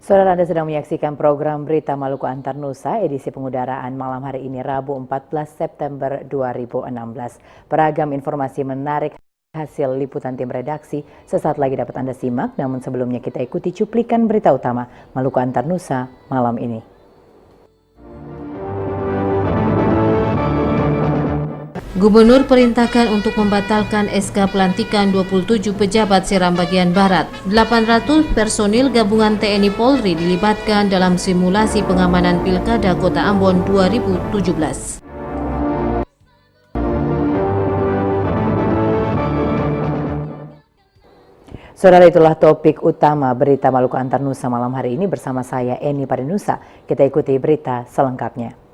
Saudara, Anda sedang menyaksikan program Berita Maluku Antar Nusa edisi pengudaraan malam hari ini Rabu 14 September 2016. Beragam informasi menarik hasil liputan tim redaksi sesaat lagi dapat Anda simak, namun sebelumnya kita ikuti cuplikan berita utama Maluku Antar Nusa malam ini. Gubernur perintahkan untuk membatalkan SK pelantikan 27 pejabat Seram bagian Barat. 800 personil gabungan TNI Polri dilibatkan dalam simulasi pengamanan Pilkada Kota Ambon 2017. Saudara, itulah topik utama Berita Maluku Antar Nusa malam hari ini bersama saya Eni Parinusa. Kita ikuti berita selengkapnya.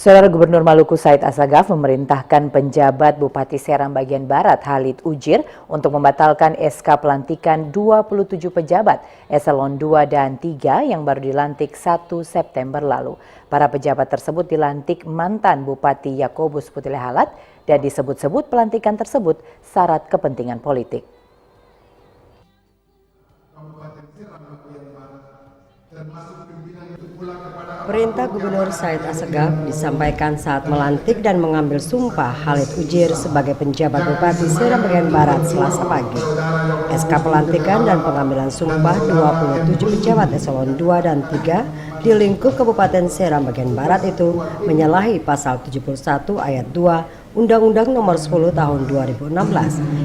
Saudara, Gubernur Maluku Said Assegaf memerintahkan penjabat Bupati Seram bagian Barat Khalid Ujir untuk membatalkan SK pelantikan 27 pejabat eselon 2 dan 3 yang baru dilantik 1 September lalu. Para pejabat tersebut dilantik mantan Bupati Yakobus Putile Halat dan disebut-sebut pelantikan tersebut syarat kepentingan politik. Perintah Gubernur Said Assegaf disampaikan saat melantik dan mengambil sumpah Khalid Ujir sebagai penjabat Bupati Seram bagian Barat Selasa pagi. SK pelantikan dan pengambilan sumpah 27 pejabat eselon 2 dan 3 di lingkup Kabupaten Seram bagian Barat itu menyalahi pasal 71 ayat 2 Undang-Undang Nomor 10 Tahun 2016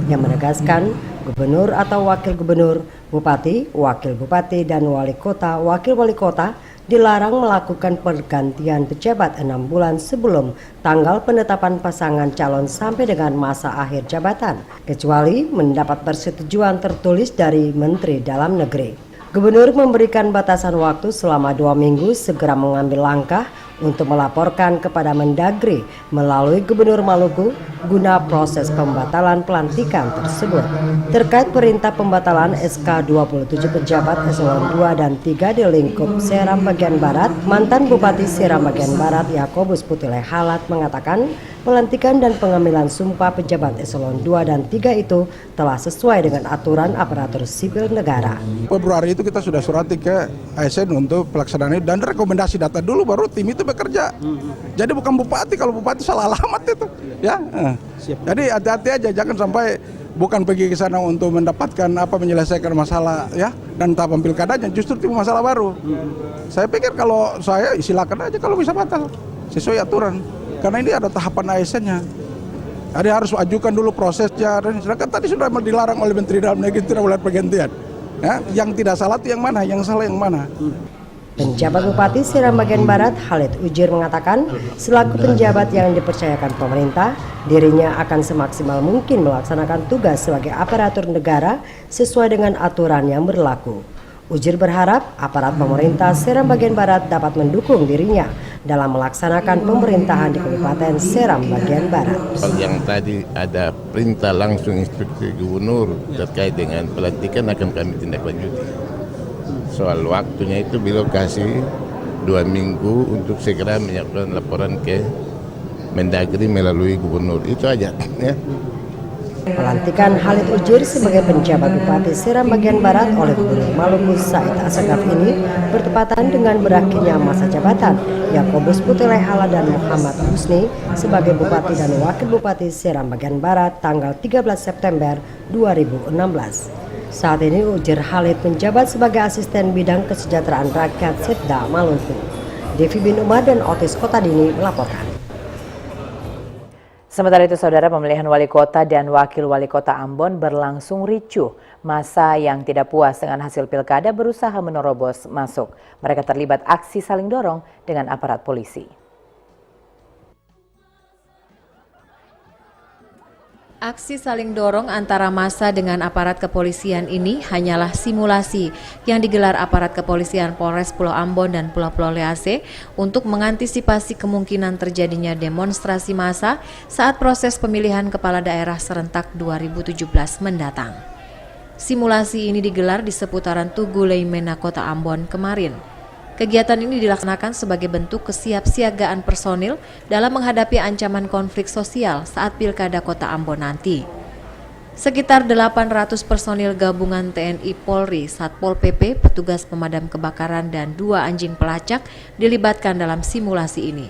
yang menegaskan gubernur atau wakil gubernur, bupati, wakil bupati, dan wali kota, wakil wali kota dilarang melakukan pergantian pejabat 6 bulan sebelum tanggal penetapan pasangan calon sampai dengan masa akhir jabatan, kecuali mendapat persetujuan tertulis dari Menteri Dalam Negeri. Gubernur memberikan batasan waktu selama 2 minggu segera mengambil langkah untuk melaporkan kepada Mendagri melalui Gubernur Maluku guna proses pembatalan pelantikan tersebut. Terkait perintah pembatalan SK 27 pejabat eselon 2 dan 3 di lingkup Seram bagian Barat, mantan Bupati Seram bagian Barat Yakobus Putile Halat mengatakan pelantikan dan pengambilan sumpah pejabat eselon 2 dan 3 itu telah sesuai dengan aturan aparatur sipil negara. Februari itu kita sudah surati ke ASN untuk pelaksanaan dan rekomendasi data dulu baru tim itu bekerja. Jadi bukan bupati, kalau bupati salah alamat itu. Ya. Jadi hati-hati aja, jangan sampai bukan pergi ke sana untuk mendapatkan menyelesaikan masalah ya dan tahapan pilkadanya, justru timbul masalah baru. Saya pikir kalau saya silakan aja kalau bisa batal sesuai aturan. Karena ini ada tahapan ASN-nya. Ada harus ajukan dulu prosesnya, dan sedangkan tadi sudah dilarang oleh Menteri Dalam Negeri tidak boleh pergantian. Ya, yang tidak salah itu yang mana, yang salah yang mana. Penjabat Bupati Seram bagian Barat Khalid Ujir mengatakan selaku penjabat yang dipercayakan pemerintah, dirinya akan semaksimal mungkin melaksanakan tugas sebagai aparatur negara sesuai dengan aturan yang berlaku. Ujir berharap aparat pemerintah Seram bagian Barat dapat mendukung dirinya dalam melaksanakan pemerintahan di Kabupaten Seram bagian Barat. Yang tadi ada perintah langsung instruksi gubernur terkait dengan pelantikan akan kami tindak lanjuti. Soal waktunya itu beliau kasih 2 minggu untuk segera menyiapkan laporan ke Mendagri melalui gubernur. Itu aja ya. Pelantikan Khalid Ujir sebagai penjabat Bupati Seram bagian Barat oleh Gubernur Maluku Said Assegaf ini bertepatan dengan berakhirnya masa jabatan Yakobus Putile Halat dan Muhammad Husni sebagai Bupati dan Wakil Bupati Seram bagian Barat tanggal 13 September 2016. Saat ini Ujir Khalid menjabat sebagai Asisten Bidang Kesejahteraan Rakyat Setda Maluku. Devi bin Umar dan Otis Kotadini melaporkan. Sementara itu, saudara, pemilihan wali kota dan wakil wali kota Ambon berlangsung ricuh. Massa yang tidak puas dengan hasil pilkada berusaha menerobos masuk. Mereka terlibat aksi saling dorong dengan aparat polisi. Aksi saling dorong antara massa dengan aparat kepolisian ini hanyalah simulasi yang digelar aparat kepolisian Polres Pulau Ambon dan Pulau Lease untuk mengantisipasi kemungkinan terjadinya demonstrasi massa saat proses pemilihan kepala daerah serentak 2017 mendatang. Simulasi ini digelar di seputaran Tugu Leimena Kota Ambon kemarin. Kegiatan ini dilaksanakan sebagai bentuk kesiapsiagaan personil dalam menghadapi ancaman konflik sosial saat Pilkada Kota Ambon nanti. Sekitar 800 personil gabungan TNI Polri, Satpol PP, petugas pemadam kebakaran, dan 2 anjing pelacak dilibatkan dalam simulasi ini.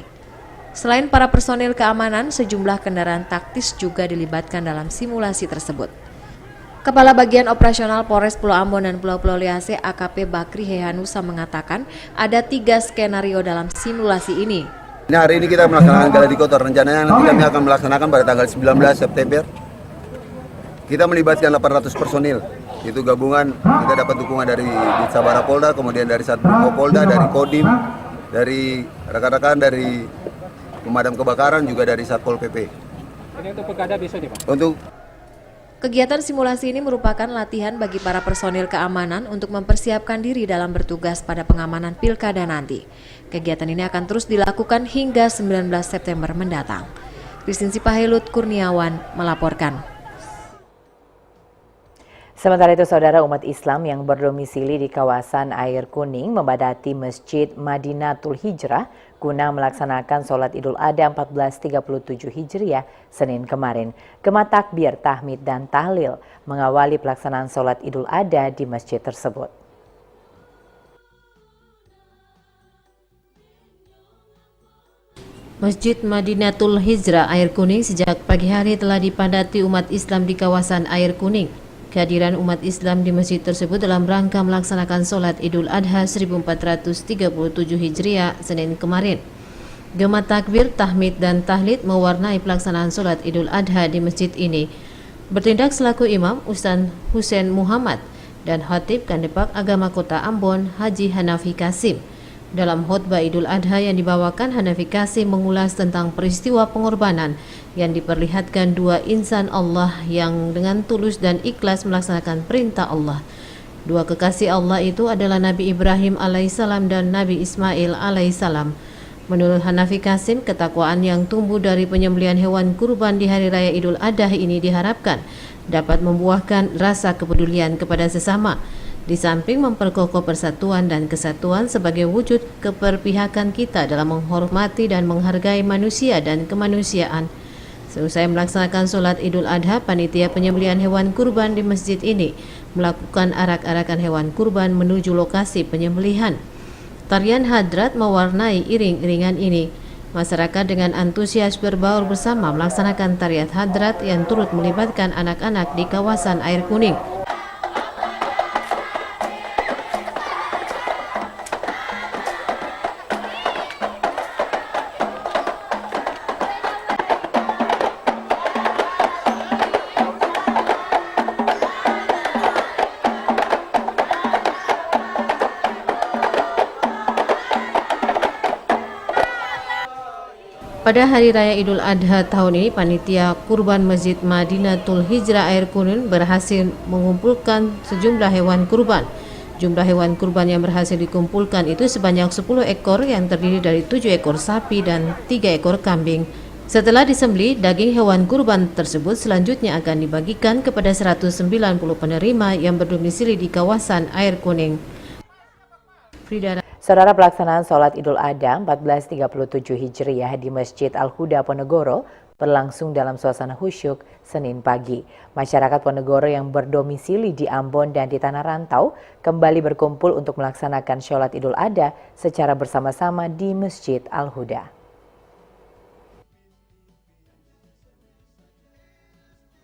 Selain para personil keamanan, sejumlah kendaraan taktis juga dilibatkan dalam simulasi tersebut. Kepala Bagian Operasional Polres Pulau Ambon dan Pulau-Pulau Liase AKP Bakri Hehanusa mengatakan ada 3 skenario dalam simulasi ini. Hari ini kita melaksanakan Gladi Kotor. Rencananya nanti kami akan melaksanakan pada tanggal 19 September. Kita melibatkan 800 personil. Itu gabungan, kita dapat dukungan dari Sabara Polda, kemudian dari Satpol Polda, dari Kodim, dari rekan-rekan dari pemadam kebakaran, juga dari Satpol PP. Ini untuk pilkada besok nih Pak? Untuk Kegiatan simulasi ini merupakan latihan bagi para personil keamanan untuk mempersiapkan diri dalam bertugas pada pengamanan pilkada nanti. Kegiatan ini akan terus dilakukan hingga 19 September mendatang. Christine Sipahelut Kurniawan melaporkan. Sementara itu, saudara, umat Islam yang berdomisili di kawasan Air Kuning membadati Masjid Madinatul Hijrah guna melaksanakan sholat Idul Adha 1437 Hijriah Senin kemarin. Gema takbir, tahmid, dan tahlil mengawali pelaksanaan sholat Idul Adha di masjid tersebut. Masjid Madinatul Hijrah Air Kuning sejak pagi hari telah dipadati umat Islam di kawasan Air Kuning. Kehadiran umat Islam di masjid tersebut dalam rangka melaksanakan sholat Idul Adha 1437 Hijriah Senin kemarin. Gema takbir, tahmid, dan tahlid mewarnai pelaksanaan sholat Idul Adha di masjid ini. Bertindak selaku imam Ustaz Husein Muhammad dan khatib Kandepak Agama Kota Ambon Haji Hanafi Kasim. Dalam khutbah Idul Adha yang dibawakan, Hanafi Kasim mengulas tentang peristiwa pengorbanan yang diperlihatkan 2 insan Allah yang dengan tulus dan ikhlas melaksanakan perintah Allah. 2 kekasih Allah itu adalah Nabi Ibrahim alaihissalam dan Nabi Ismail alaihissalam. Menurut Hanafi Kasim, ketakwaan yang tumbuh dari penyembelihan hewan kurban di Hari Raya Idul Adha ini diharapkan dapat membuahkan rasa kepedulian kepada sesama, di samping memperkokoh persatuan dan kesatuan sebagai wujud keberpihakan kita dalam menghormati dan menghargai manusia dan kemanusiaan. Seusai melaksanakan sholat Idul Adha, panitia penyembelihan hewan kurban di masjid ini melakukan arak-arakan hewan kurban menuju lokasi penyembelihan. Tarian hadrat mewarnai iring-iringan ini. Masyarakat dengan antusias berbaur bersama melaksanakan tarian hadrat yang turut melibatkan anak-anak di kawasan Air Kuning. Pada Hari Raya Idul Adha tahun ini, panitia kurban Masjid Madinatul Hijrah Air Kuning berhasil mengumpulkan sejumlah hewan kurban. Jumlah hewan kurban yang berhasil dikumpulkan itu sebanyak 10 ekor yang terdiri dari 7 ekor sapi dan 3 ekor kambing. Setelah disembelih, daging hewan kurban tersebut selanjutnya akan dibagikan kepada 190 penerima yang berdomisili di kawasan Air Kuning. Saudara, pelaksanaan sholat Idul Adha 1437 Hijriah di Masjid Al-Huda Ponegoro berlangsung dalam suasana khusyuk Senin pagi. Masyarakat Ponegoro yang berdomisili di Ambon dan di Tanah Rantau kembali berkumpul untuk melaksanakan sholat Idul Adha secara bersama-sama di Masjid Al-Huda.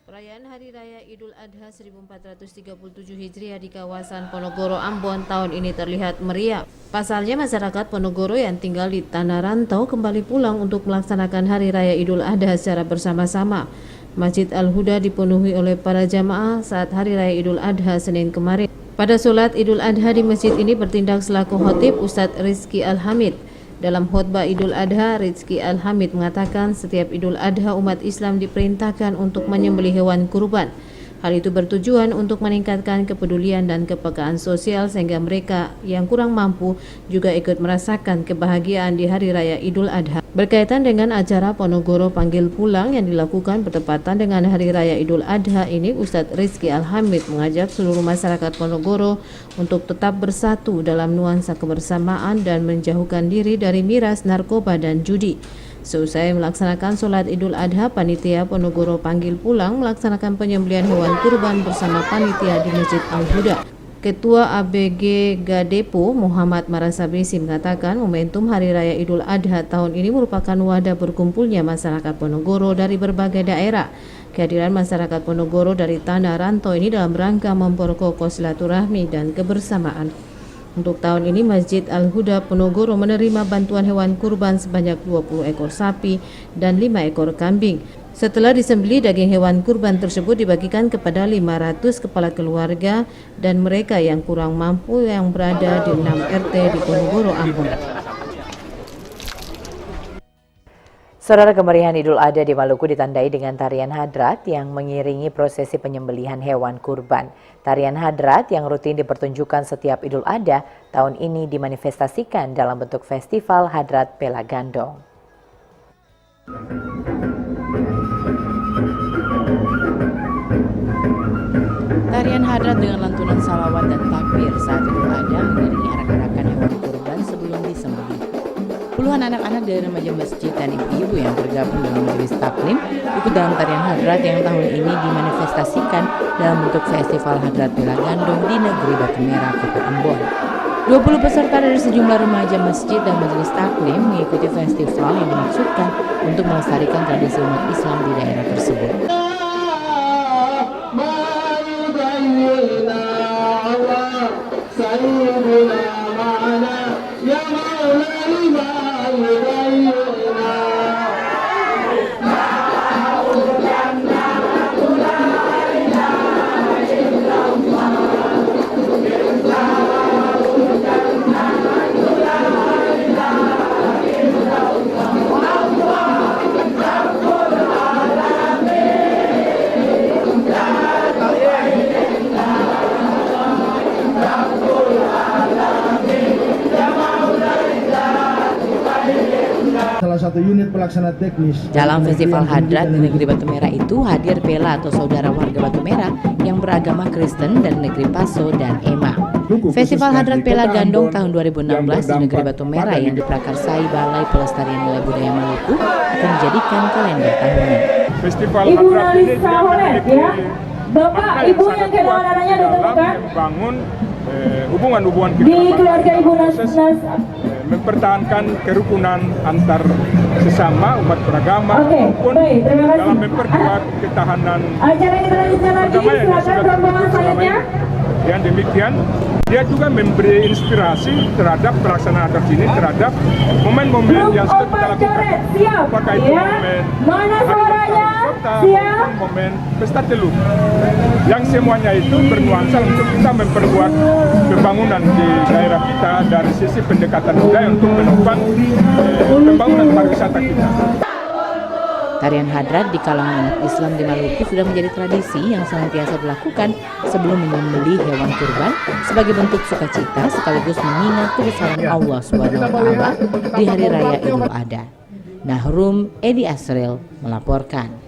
Perayaan Hari Raya Idul Adha 1437 Hijriah di kawasan Ponegoro, Ambon tahun ini terlihat meriah. Pasalnya, masyarakat Ponegoro yang tinggal di Tanah Rantau kembali pulang untuk melaksanakan Hari Raya Idul Adha secara bersama-sama. Masjid Al-Huda dipenuhi oleh para jamaah saat Hari Raya Idul Adha Senin kemarin. Pada sholat Idul Adha di masjid ini bertindak selaku khatib Ustadz Rizki Al-Hamid. Dalam khutbah Idul Adha, Rizki Al-Hamid mengatakan setiap Idul Adha umat Islam diperintahkan untuk menyembelih hewan kurban. Hal itu bertujuan untuk meningkatkan kepedulian dan kepekaan sosial sehingga mereka yang kurang mampu juga ikut merasakan kebahagiaan di Hari Raya Idul Adha. Berkaitan dengan acara Ponorogo Panggil Pulang yang dilakukan bertepatan dengan Hari Raya Idul Adha ini, Ustadz Rizky Alhamid mengajak seluruh masyarakat Ponorogo untuk tetap bersatu dalam nuansa kebersamaan dan menjauhkan diri dari miras, narkoba, dan judi. Seusai melaksanakan sholat Idul Adha, Panitia Ponorogo Panggil Pulang melaksanakan penyembelihan hewan kurban bersama panitia di Masjid Al-Huda. Ketua ABG Gadepo Muhammad Marasabisi mengatakan momentum Hari Raya Idul Adha tahun ini merupakan wadah berkumpulnya masyarakat Ponorogo dari berbagai daerah. Kehadiran masyarakat Ponorogo dari tanah rantau ini dalam rangka memperkokoh silaturahmi dan kebersamaan. Untuk tahun ini Masjid Al-Huda Ponorogo menerima bantuan hewan kurban sebanyak 20 ekor sapi dan 5 ekor kambing. Setelah disembelih, daging hewan kurban tersebut dibagikan kepada 500 kepala keluarga dan mereka yang kurang mampu yang berada di 6 RT di Ponorogo, Ambon. Saudara, kemeriahan Idul Adha di Maluku ditandai dengan tarian hadrat yang mengiringi prosesi penyembelihan hewan kurban. Tarian hadrat yang rutin dipertunjukkan setiap Idul Adha tahun ini dimanifestasikan dalam bentuk festival Hadrat Pela Gandong. Tarian hadrat dengan lantunan salawat dan takbir saat Idul Adha mengiringi arak-arakan hewan kurban sebelum disembelih. Puluhan anak-anak dari remaja masjid dan ibu-ibu yang tergabung dalam majelis taklim ikut dalam tarian hadrat yang tahun ini dimanifestasikan dalam bentuk festival Hadrat Pela Gandong di negeri Batu Merah, Kota Ambon. 20 peserta dari sejumlah remaja masjid dan majelis taklim mengikuti festival yang dimaksudkan untuk melestarikan tradisi umat Islam di daerah tersebut. Salah satu unit pelaksana teknis dalam festival hadrat di negeri Batu Merah itu hadir Pela atau saudara warga Batu Merah yang beragama Kristen dari negeri Paso dan Ema. Festival Hadrat Pela Gandong tahun 2016 di negeri Batu Merah yang diprakarsai Balai Pelestarian Nilai Budaya Maluku akan dijadikan kalender tahunan. Festival Ibu Hadrat ini Nalisa Holet ya, Bapak Ibu yang kehilangan anaknya ditemukan membangun hubungan-hubungan di keluarga Ibu Nalisa. Mempertahankan kerukunan antar sesama umat beragama maupun dalam memperkuat ketahanan acara ini terlanjutkan lagi, silakan rombongan selanjutnya. Yang demikian, dia juga memberi inspirasi terhadap pelaksanaan adat ini terhadap momen-momen yang sudah kita lakukan. Apakah itu momen mana suaranya? Siap. Momen pesta teluk, yang semuanya itu bernuansa untuk kita memperkuat pembangunan di daerah kita dari sisi pendekatan budaya untuk menopang pembangunan pariwisata kita. Tarian hadrat di kalangan umat Islam di Maluku sudah menjadi tradisi yang senantiasa dilakukan sebelum menyembelih hewan kurban sebagai bentuk sukacita sekaligus mengingat kebesaran Allah SWT di Hari Raya Idul Adha. Nahrum Edi Asril melaporkan.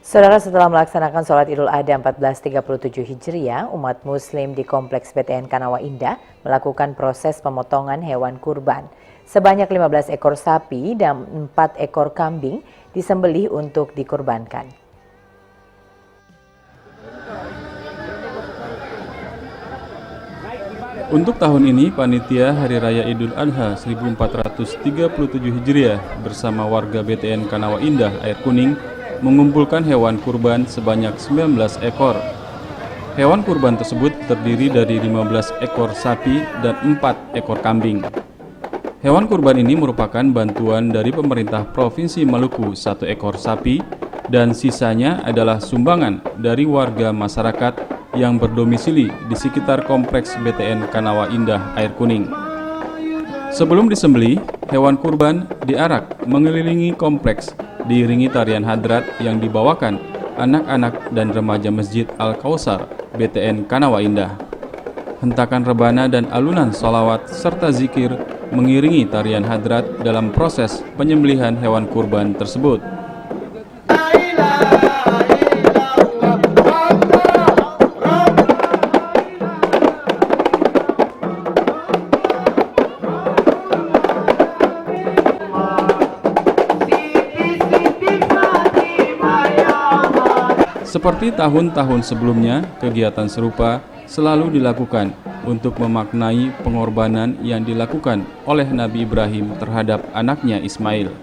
Saudara, setelah melaksanakan sholat Idul Adha 1437 Hijriah, umat Muslim di Kompleks PTN Kanawa Indah melakukan proses pemotongan hewan kurban. Sebanyak 15 ekor sapi dan 4 ekor kambing disembelih untuk dikurbankan. Untuk tahun ini, panitia Hari Raya Idul Adha 1437 Hijriah bersama warga BTN Kanawa Indah Air Kuning mengumpulkan hewan kurban sebanyak 19 ekor. Hewan kurban tersebut terdiri dari 15 ekor sapi dan 4 ekor kambing. Hewan kurban ini merupakan bantuan dari pemerintah Provinsi Maluku 1 ekor sapi dan sisanya adalah sumbangan dari warga masyarakat yang berdomisili di sekitar Kompleks BTN Kanawa Indah Air Kuning. Sebelum disembelih, hewan kurban diarak mengelilingi kompleks diiringi tarian hadrat yang dibawakan anak-anak dan remaja Masjid Al-Kausar, BTN Kanawa Indah. Hentakan rebana dan alunan sholawat serta zikir mengiringi tarian hadrat dalam proses penyembelihan hewan kurban tersebut. Seperti tahun-tahun sebelumnya, kegiatan serupa selalu dilakukan untuk memaknai pengorbanan yang dilakukan oleh Nabi Ibrahim terhadap anaknya Ismail.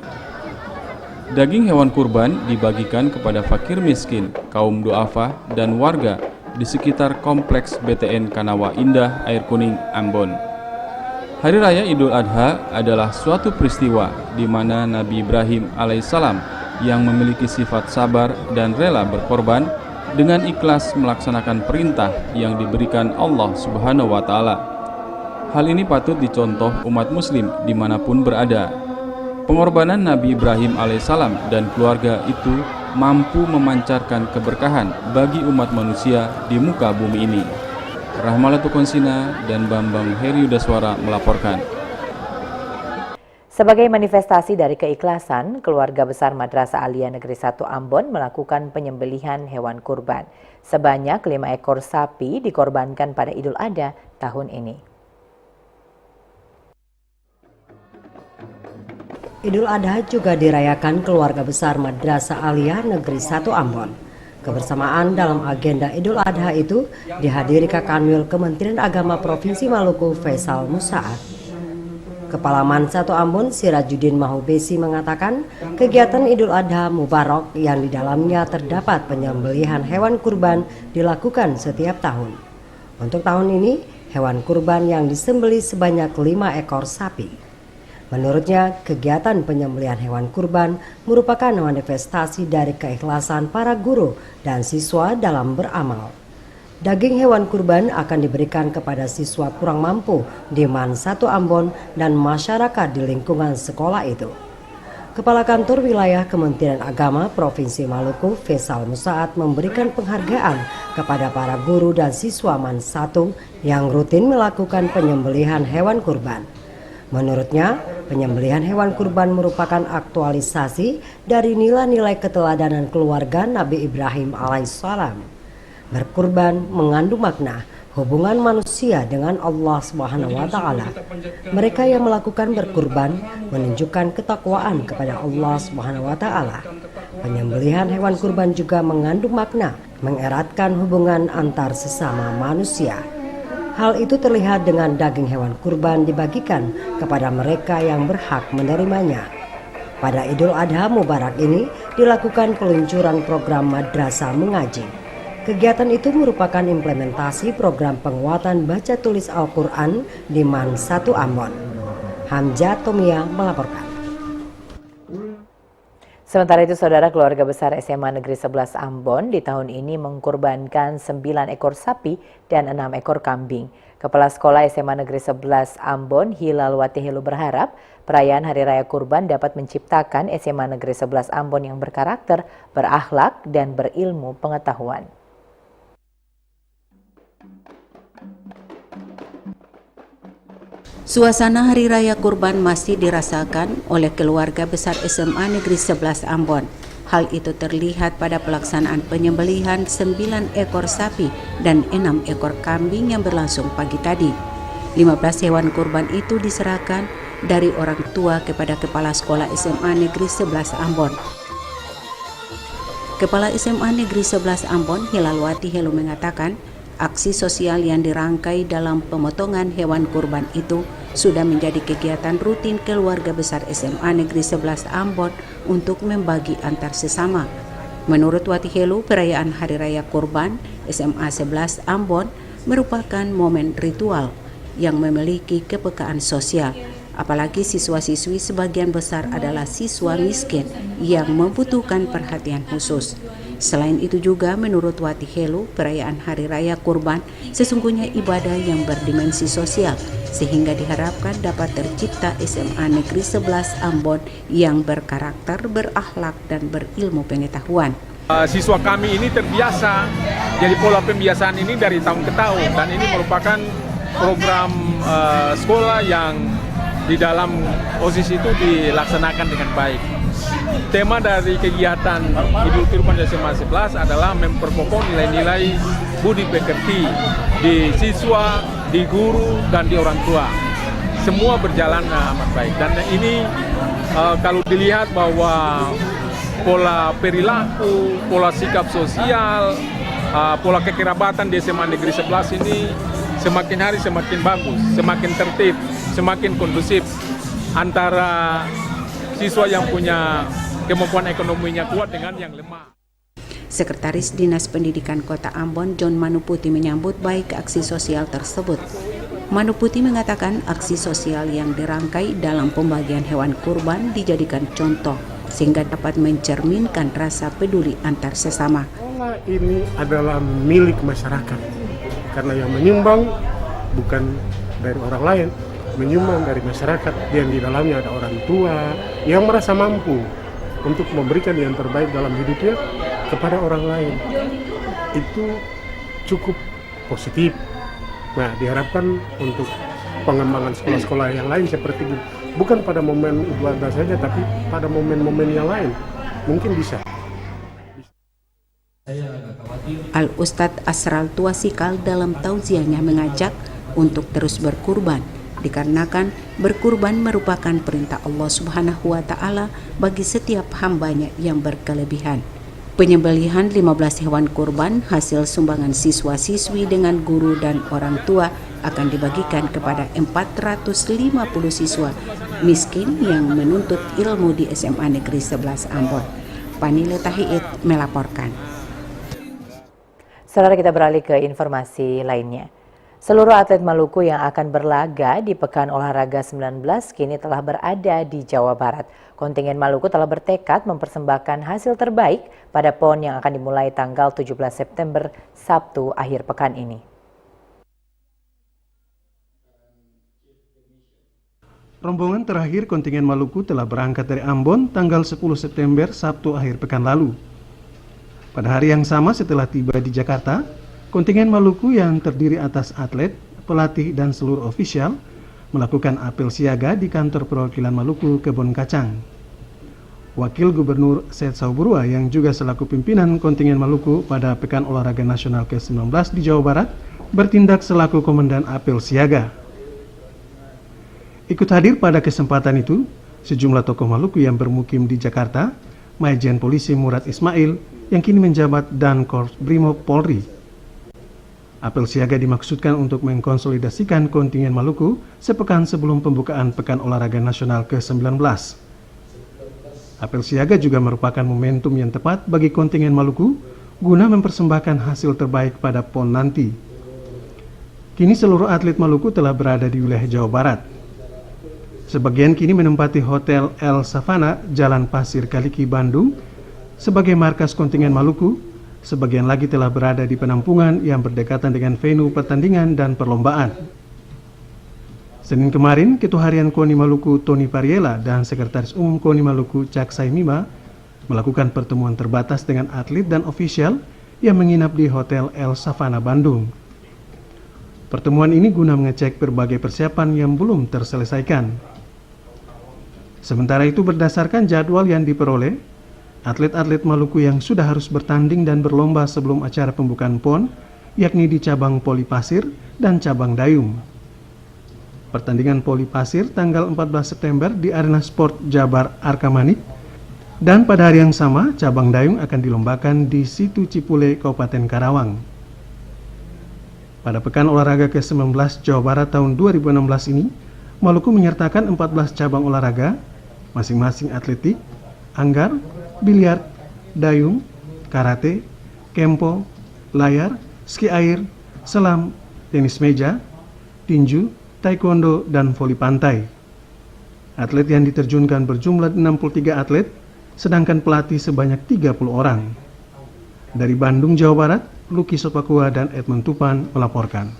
Daging hewan kurban dibagikan kepada fakir miskin, kaum du'afa, dan warga di sekitar kompleks BTN Kanawa Indah, Air Kuning, Ambon. Hari Raya Idul Adha adalah suatu peristiwa di mana Nabi Ibrahim alaihissalam yang memiliki sifat sabar dan rela berkorban dengan ikhlas melaksanakan perintah yang diberikan Allah Subhanahu wa Ta'ala. Hal ini patut dicontoh umat Muslim dimanapun berada. Pengorbanan Nabi Ibrahim alaihissalam dan keluarga itu mampu memancarkan keberkahan bagi umat manusia di muka bumi ini. Rahmalatul Konsina dan Bambang Heriudaswara melaporkan. Sebagai manifestasi dari keikhlasan, keluarga besar Madrasah Aliyah Negeri 1 Ambon melakukan penyembelihan hewan kurban. Sebanyak 5 ekor sapi dikorbankan pada Idul Adha tahun ini. Idul Adha juga dirayakan keluarga besar Madrasah Aliyah Negeri 1 Ambon. Kebersamaan dalam agenda Idul Adha itu dihadiri Kakanwil Kementerian Agama Provinsi Maluku Faisal Musaad. Kepala Man 1 Ambon Sirajuddin Mahubesi mengatakan kegiatan Idul Adha Mubarak yang di dalamnya terdapat penyembelihan hewan kurban dilakukan setiap tahun. Untuk tahun ini, hewan kurban yang disembelih sebanyak 5 ekor sapi. Menurutnya, kegiatan penyembelihan hewan kurban merupakan manifestasi dari keikhlasan para guru dan siswa dalam beramal. Daging hewan kurban akan diberikan kepada siswa kurang mampu di Man 1 Ambon dan masyarakat di lingkungan sekolah itu. Kepala Kantor Wilayah Kementerian Agama Provinsi Maluku Faisal Musaad memberikan penghargaan kepada para guru dan siswa Man 1 yang rutin melakukan penyembelihan hewan kurban. Menurutnya, penyembelihan hewan kurban merupakan aktualisasi dari nilai-nilai keteladanan keluarga Nabi Ibrahim alaihissalam. Berkurban mengandung makna hubungan manusia dengan Allah Subhanahu wa Ta'ala. Mereka yang melakukan berkurban menunjukkan ketakwaan kepada Allah Subhanahu wa Ta'ala. Penyembelihan hewan kurban juga mengandung makna mengeratkan hubungan antar sesama manusia. Hal itu terlihat dengan daging hewan kurban dibagikan kepada mereka yang berhak menerimanya. Pada Idul Adha Mubarak ini dilakukan peluncuran program Madrasah Mengaji. Kegiatan itu merupakan implementasi program penguatan baca tulis Al-Quran di Man 1 Ambon. Hamzah Tomia melaporkan. Sementara itu, saudara, keluarga besar SMA Negeri 11 Ambon di tahun ini mengkurbankan 9 ekor sapi dan 6 ekor kambing. Kepala Sekolah SMA Negeri 11 Ambon, Hilal Watihelu berharap perayaan Hari Raya Kurban dapat menciptakan SMA Negeri 11 Ambon yang berkarakter, berakhlak, dan berilmu pengetahuan. Suasana Hari Raya Kurban masih dirasakan oleh keluarga besar SMA Negeri 11 Ambon. Hal itu terlihat pada pelaksanaan penyembelihan 9 ekor sapi dan 6 ekor kambing yang berlangsung pagi tadi. 15 hewan kurban itu diserahkan dari orang tua kepada Kepala Sekolah SMA Negeri 11 Ambon. Kepala SMA Negeri 11 Ambon, Hilal Watihelu mengatakan, aksi sosial yang dirangkai dalam pemotongan hewan kurban itu sudah menjadi kegiatan rutin keluarga besar SMA Negeri 11 Ambon untuk membagi antar sesama. Menurut Watihelu, perayaan Hari Raya Kurban SMA 11 Ambon merupakan momen ritual yang memiliki kepekaan sosial. Apalagi siswa-siswi sebagian besar adalah siswa miskin yang membutuhkan perhatian khusus. Selain itu juga menurut Watihelu, perayaan Hari Raya Kurban sesungguhnya ibadah yang berdimensi sosial sehingga diharapkan dapat tercipta SMA Negeri 11 Ambon yang berkarakter, berakhlak, dan berilmu pengetahuan. Siswa kami ini terbiasa, jadi pola pembiasaan ini dari tahun ke tahun, dan ini merupakan program sekolah yang di dalam OSIS itu dilaksanakan dengan baik. Tema dari kegiatan Idul Kurban SMA 11 adalah memperkokoh nilai-nilai budi pekerti di siswa, di guru, dan di orang tua. Semua berjalan amat baik, dan ini kalau dilihat bahwa pola perilaku, pola sikap sosial, pola kekerabatan di SMA Negeri 11 ini semakin hari semakin bagus, semakin tertib, semakin kondusif antara siswa yang punya kemampuan ekonominya kuat dengan yang lemah. Sekretaris Dinas Pendidikan Kota Ambon, John Manuputi, menyambut baik aksi sosial tersebut. Manuputi mengatakan aksi sosial yang dirangkai dalam pembagian hewan kurban dijadikan contoh sehingga dapat mencerminkan rasa peduli antar sesama. Ini adalah milik masyarakat karena yang menyumbang bukan dari orang lain, menyumbang dari masyarakat yang di dalamnya ada orang tua yang merasa mampu untuk memberikan yang terbaik dalam hidupnya kepada orang lain. Itu cukup positif. Nah, diharapkan untuk pengembangan sekolah-sekolah yang lain seperti itu, bukan pada momen Idul Adha saja, tapi pada momen-momen yang lain mungkin bisa. Al-Ustadz Asral Tuasikal dalam tausiahnya mengajak untuk terus berkurban, dikarenakan berkurban merupakan perintah Allah Subhanahu wa Ta'ala bagi setiap hambanya yang berkelebihan. Penyembelihan 15 hewan kurban hasil sumbangan siswa-siswi dengan guru dan orang tua akan dibagikan kepada 450 siswa miskin yang menuntut ilmu di SMA Negeri 11 Ambon. Panile Tahiit melaporkan. Saudara, kita beralih ke informasi lainnya. Seluruh atlet Maluku yang akan berlaga di Pekan Olahraga 19 kini telah berada di Jawa Barat. Kontingen Maluku telah bertekad mempersembahkan hasil terbaik pada PON yang akan dimulai tanggal 17 September, Sabtu akhir pekan ini. Rombongan terakhir kontingen Maluku telah berangkat dari Ambon tanggal 10 September, Sabtu akhir pekan lalu. Pada hari yang sama setelah tiba di Jakarta, kontingen Maluku yang terdiri atas atlet, pelatih, dan seluruh ofisial melakukan apel siaga di kantor perwakilan Maluku Kebon Kacang. Wakil Gubernur Said Sauburua yang juga selaku pimpinan kontingen Maluku pada Pekan Olahraga Nasional ke-19 di Jawa Barat bertindak selaku komandan apel siaga. Ikut hadir pada kesempatan itu sejumlah tokoh Maluku yang bermukim di Jakarta, Majen Polisi Murad Ismail yang kini menjabat Dankorps Brimob Polri. Apel siaga dimaksudkan untuk mengkonsolidasikan kontingen Maluku sepekan sebelum pembukaan Pekan Olahraga Nasional ke-19. Apel siaga juga merupakan momentum yang tepat bagi kontingen Maluku guna mempersembahkan hasil terbaik pada PON nanti. Kini seluruh atlet Maluku telah berada di wilayah Jawa Barat. Sebagian kini menempati Hotel El Savana, Jalan Pasir Kaliki, Bandung, sebagai markas kontingen Maluku. Sebagian lagi telah berada di penampungan yang berdekatan dengan venue pertandingan dan perlombaan. Senin kemarin, Ketua Harian KONI Maluku Tony Pariela dan Sekretaris Umum KONI Maluku Cak Saimima melakukan pertemuan terbatas dengan atlet dan ofisial yang menginap di Hotel El Savana, Bandung. Pertemuan ini guna mengecek berbagai persiapan yang belum terselesaikan. Sementara itu, berdasarkan jadwal yang diperoleh, atlet-atlet Maluku yang sudah harus bertanding dan berlomba sebelum acara pembukaan PON, yakni di cabang Poli Pasir dan cabang Dayung. Pertandingan Poli Pasir tanggal 14 September di Arena Sport Jabar Arkamanik, dan pada hari yang sama cabang Dayung akan dilombakan di Situ Cipule, Kabupaten Karawang. Pada Pekan Olahraga ke-19 Jawa Barat tahun 2016 ini, Maluku menyertakan 14 cabang olahraga, masing-masing atletik, anggar, biliar, dayung, karate, kempo, layar, ski air, selam, tenis meja, tinju, taekwondo, dan voli pantai. Atlet yang diterjunkan berjumlah 63 atlet, sedangkan pelatih sebanyak 30 orang. Dari Bandung, Jawa Barat, Luki Sopakua dan Edmund Tupan melaporkan.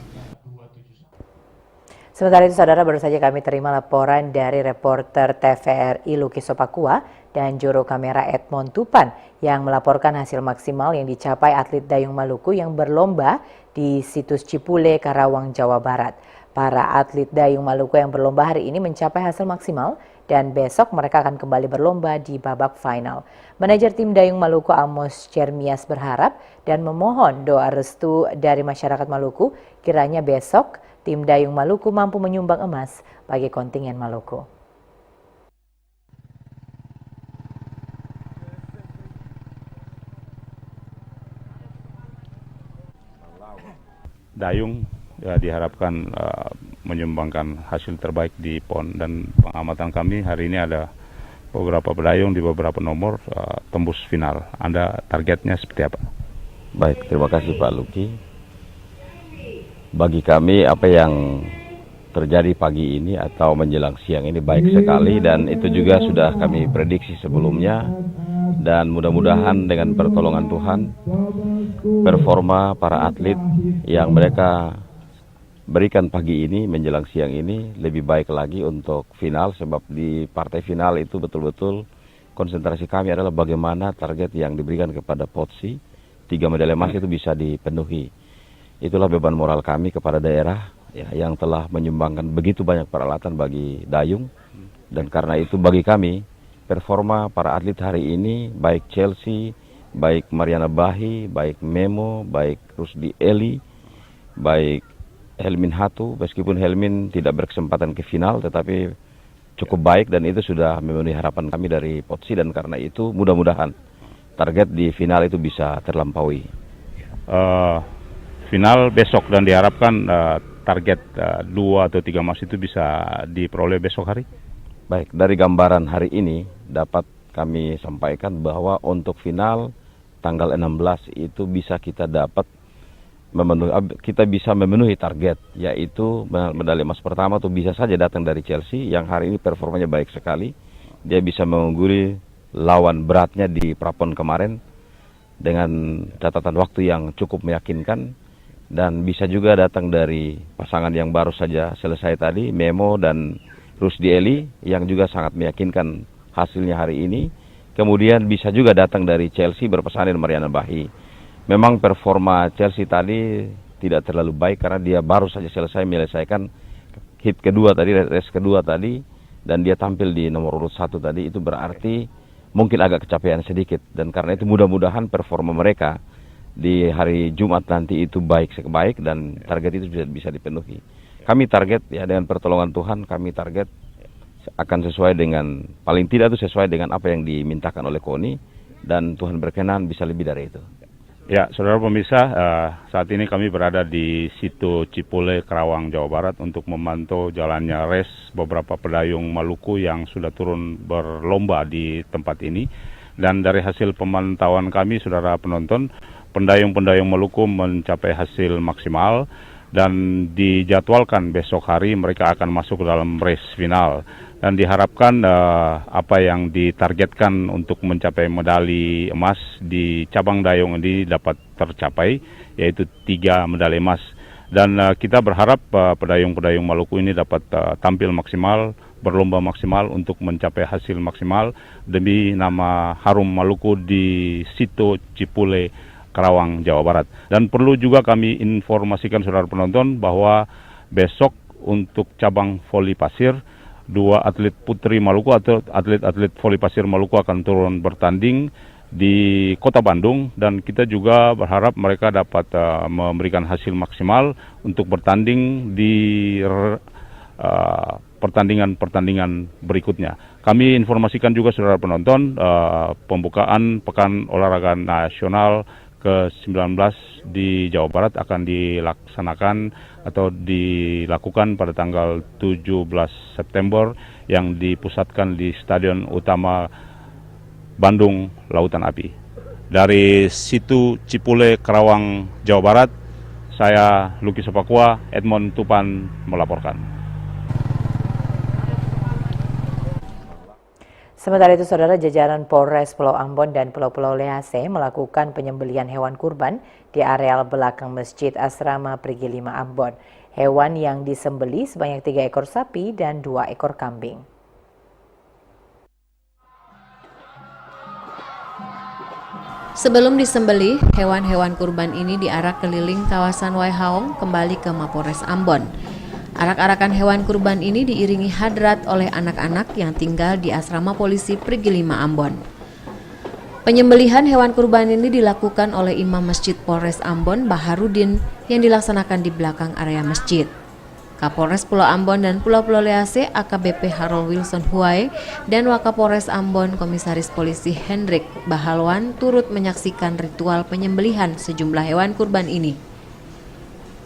Sementara itu, saudara, baru saja kami terima laporan dari reporter TVRI Luki Sopakua dan juru kamera Edmond Tupan yang melaporkan hasil maksimal yang dicapai atlet dayung Maluku yang berlomba di situs Cipule, Karawang, Jawa Barat. Para atlet dayung Maluku yang berlomba hari ini mencapai hasil maksimal dan besok mereka akan kembali berlomba di babak final. Manajer tim dayung Maluku Amos Cermias berharap dan memohon doa restu dari masyarakat Maluku kiranya besok tim dayung Maluku mampu menyumbang emas bagi kontingen Maluku. Dayung ya, diharapkan menyumbangkan hasil terbaik di PON, dan pengamatan kami hari ini ada beberapa pedayung di beberapa nomor tembus final. Anda targetnya seperti apa? Baik, terima kasih Pak Luki. Bagi kami apa yang terjadi pagi ini atau menjelang siang ini baik sekali, dan itu juga sudah kami prediksi sebelumnya, dan mudah-mudahan dengan pertolongan Tuhan performa para atlet yang mereka berikan pagi ini menjelang siang ini lebih baik lagi untuk final, sebab di partai final itu betul-betul konsentrasi kami adalah bagaimana target yang diberikan kepada Potsi 3 medali emas itu bisa dipenuhi. Itulah beban moral kami kepada daerah ya, yang telah menyumbangkan begitu banyak peralatan bagi dayung, dan karena itu bagi kami performa para atlet hari ini baik Chelsea, baik Mariana Bahi, baik Memo, baik Rusdi Eli, baik Helmin Hatu, meskipun Helmin tidak berkesempatan ke final tetapi cukup baik, dan itu sudah memenuhi harapan kami dari Potsi, dan karena itu mudah-mudahan target di final itu bisa terlampaui. Final besok, dan diharapkan target 2 atau 3 emas itu bisa diperoleh besok hari. Baik, dari gambaran hari ini dapat kami sampaikan bahwa untuk final tanggal 16 itu bisa kita dapat memenuhi target, yaitu medali emas pertama itu bisa saja datang dari Chelsea yang hari ini performanya baik sekali. Dia bisa mengungguli lawan beratnya di Prapon kemarin dengan catatan waktu yang cukup meyakinkan. Dan bisa juga datang dari pasangan yang baru saja selesai tadi, Memo dan Rusdi Eli, yang juga sangat meyakinkan hasilnya hari ini. Kemudian bisa juga datang dari Chelsea berpasangan Mariana Bahi. Memang performa Chelsea tadi tidak terlalu baik karena dia baru saja selesai menyelesaikan hit kedua tadi, race kedua tadi, dan dia tampil di nomor urut 1 tadi. Itu berarti mungkin agak kecapean sedikit, dan karena itu mudah-mudahan performa mereka di hari Jumat nanti itu baik, dan target itu bisa dipenuhi. Kami target ya, dengan pertolongan Tuhan kami target akan sesuai dengan, paling tidak itu sesuai dengan apa yang dimintakan oleh KONI, dan Tuhan berkenan bisa lebih dari itu. Ya, saudara pemirsa, saat ini kami berada di situ Cipule, Karawang, Jawa Barat untuk memantau jalannya race beberapa pedayung Maluku yang sudah turun berlomba di tempat ini. Dan dari hasil pemantauan kami, saudara penonton, pendayung-pendayung Maluku mencapai hasil maksimal, dan dijadwalkan besok hari mereka akan masuk ke dalam race final, dan diharapkan apa yang ditargetkan untuk mencapai medali emas di cabang dayung ini dapat tercapai, yaitu 3 medali emas. Dan kita berharap pedayung-pedayung Maluku ini dapat tampil maksimal, berlomba maksimal untuk mencapai hasil maksimal demi nama harum Maluku di situ Cipule, Karawang, Jawa Barat. Dan perlu juga kami informasikan saudara penonton bahwa besok untuk cabang voli pasir, 2 atlet putri Maluku atau atlet-atlet voli pasir Maluku akan turun bertanding di Kota Bandung, dan kita juga berharap mereka dapat memberikan hasil maksimal untuk bertanding di pertandingan-pertandingan berikutnya. Kami informasikan juga saudara penonton pembukaan Pekan Olahraga Nasional ke-19 di Jawa Barat akan dilaksanakan atau dilakukan pada tanggal 17 September yang dipusatkan di Stadion Utama Bandung Lautan Api. Dari situ Cipule, Karawang, Jawa Barat, saya Luki Sopakua, Edmond Tupan melaporkan. Sementara itu, saudara, jajaran Polres Pulau Ambon dan Pulau-Pulau Lease melakukan penyembelihan hewan kurban di areal belakang Masjid Asrama Perigi 5 Ambon. Hewan yang disembelih sebanyak 3 ekor sapi dan 2 ekor kambing. Sebelum disembelih, hewan-hewan kurban ini diarak keliling kawasan Waihaong kembali ke Mapolres Ambon. Arak-arakan hewan kurban ini diiringi hadrat oleh anak-anak yang tinggal di asrama polisi Perigi 5 Ambon. Penyembelihan hewan kurban ini dilakukan oleh Imam Masjid Polres Ambon, Baharudin, yang dilaksanakan di belakang area masjid. Kapolres Pulau Ambon dan Pulau-Pulau Lease AKBP Harold Wilson Huai dan Wakapolres Ambon Komisaris Polisi Hendrik Bahalwan turut menyaksikan ritual penyembelihan sejumlah hewan kurban ini.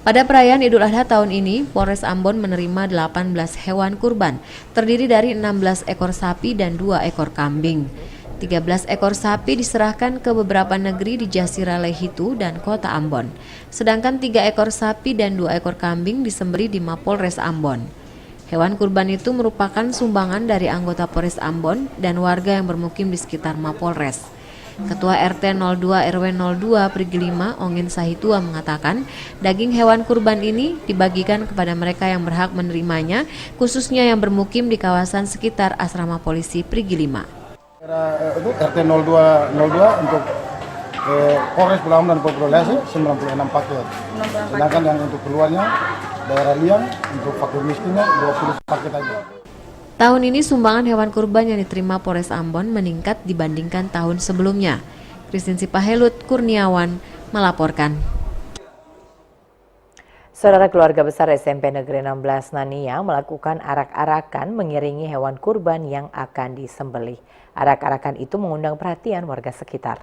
Pada perayaan Idul Adha tahun ini, Polres Ambon menerima 18 hewan kurban, terdiri dari 16 ekor sapi dan 2 ekor kambing. 13 ekor sapi diserahkan ke beberapa negeri di Jasirah Lehitu dan Kota Ambon. Sedangkan 3 ekor sapi dan 2 ekor kambing disembelih di Mapolres Ambon. Hewan kurban itu merupakan sumbangan dari anggota Polres Ambon dan warga yang bermukim di sekitar Mapolres. Ketua RT 02 RW 02 Perigi 5 Ongin Sahitua mengatakan daging hewan kurban ini dibagikan kepada mereka yang berhak menerimanya, khususnya yang bermukim di kawasan sekitar asrama polisi Perigi 5. Itu RT 02 untuk Polres Pulau Ambon dan Pulau Lease 96 paket. Sedangkan yang untuk keluarnya daerah Liang untuk fakir miskinnya 20 paket aja. Tahun ini sumbangan hewan kurban yang diterima Polres Ambon meningkat dibandingkan tahun sebelumnya. Christine Sipahelut Kurniawan melaporkan. Saudara, keluarga besar SMP Negeri 16 Nania melakukan arak-arakan mengiringi hewan kurban yang akan disembelih. Arak-arakan itu mengundang perhatian warga sekitar.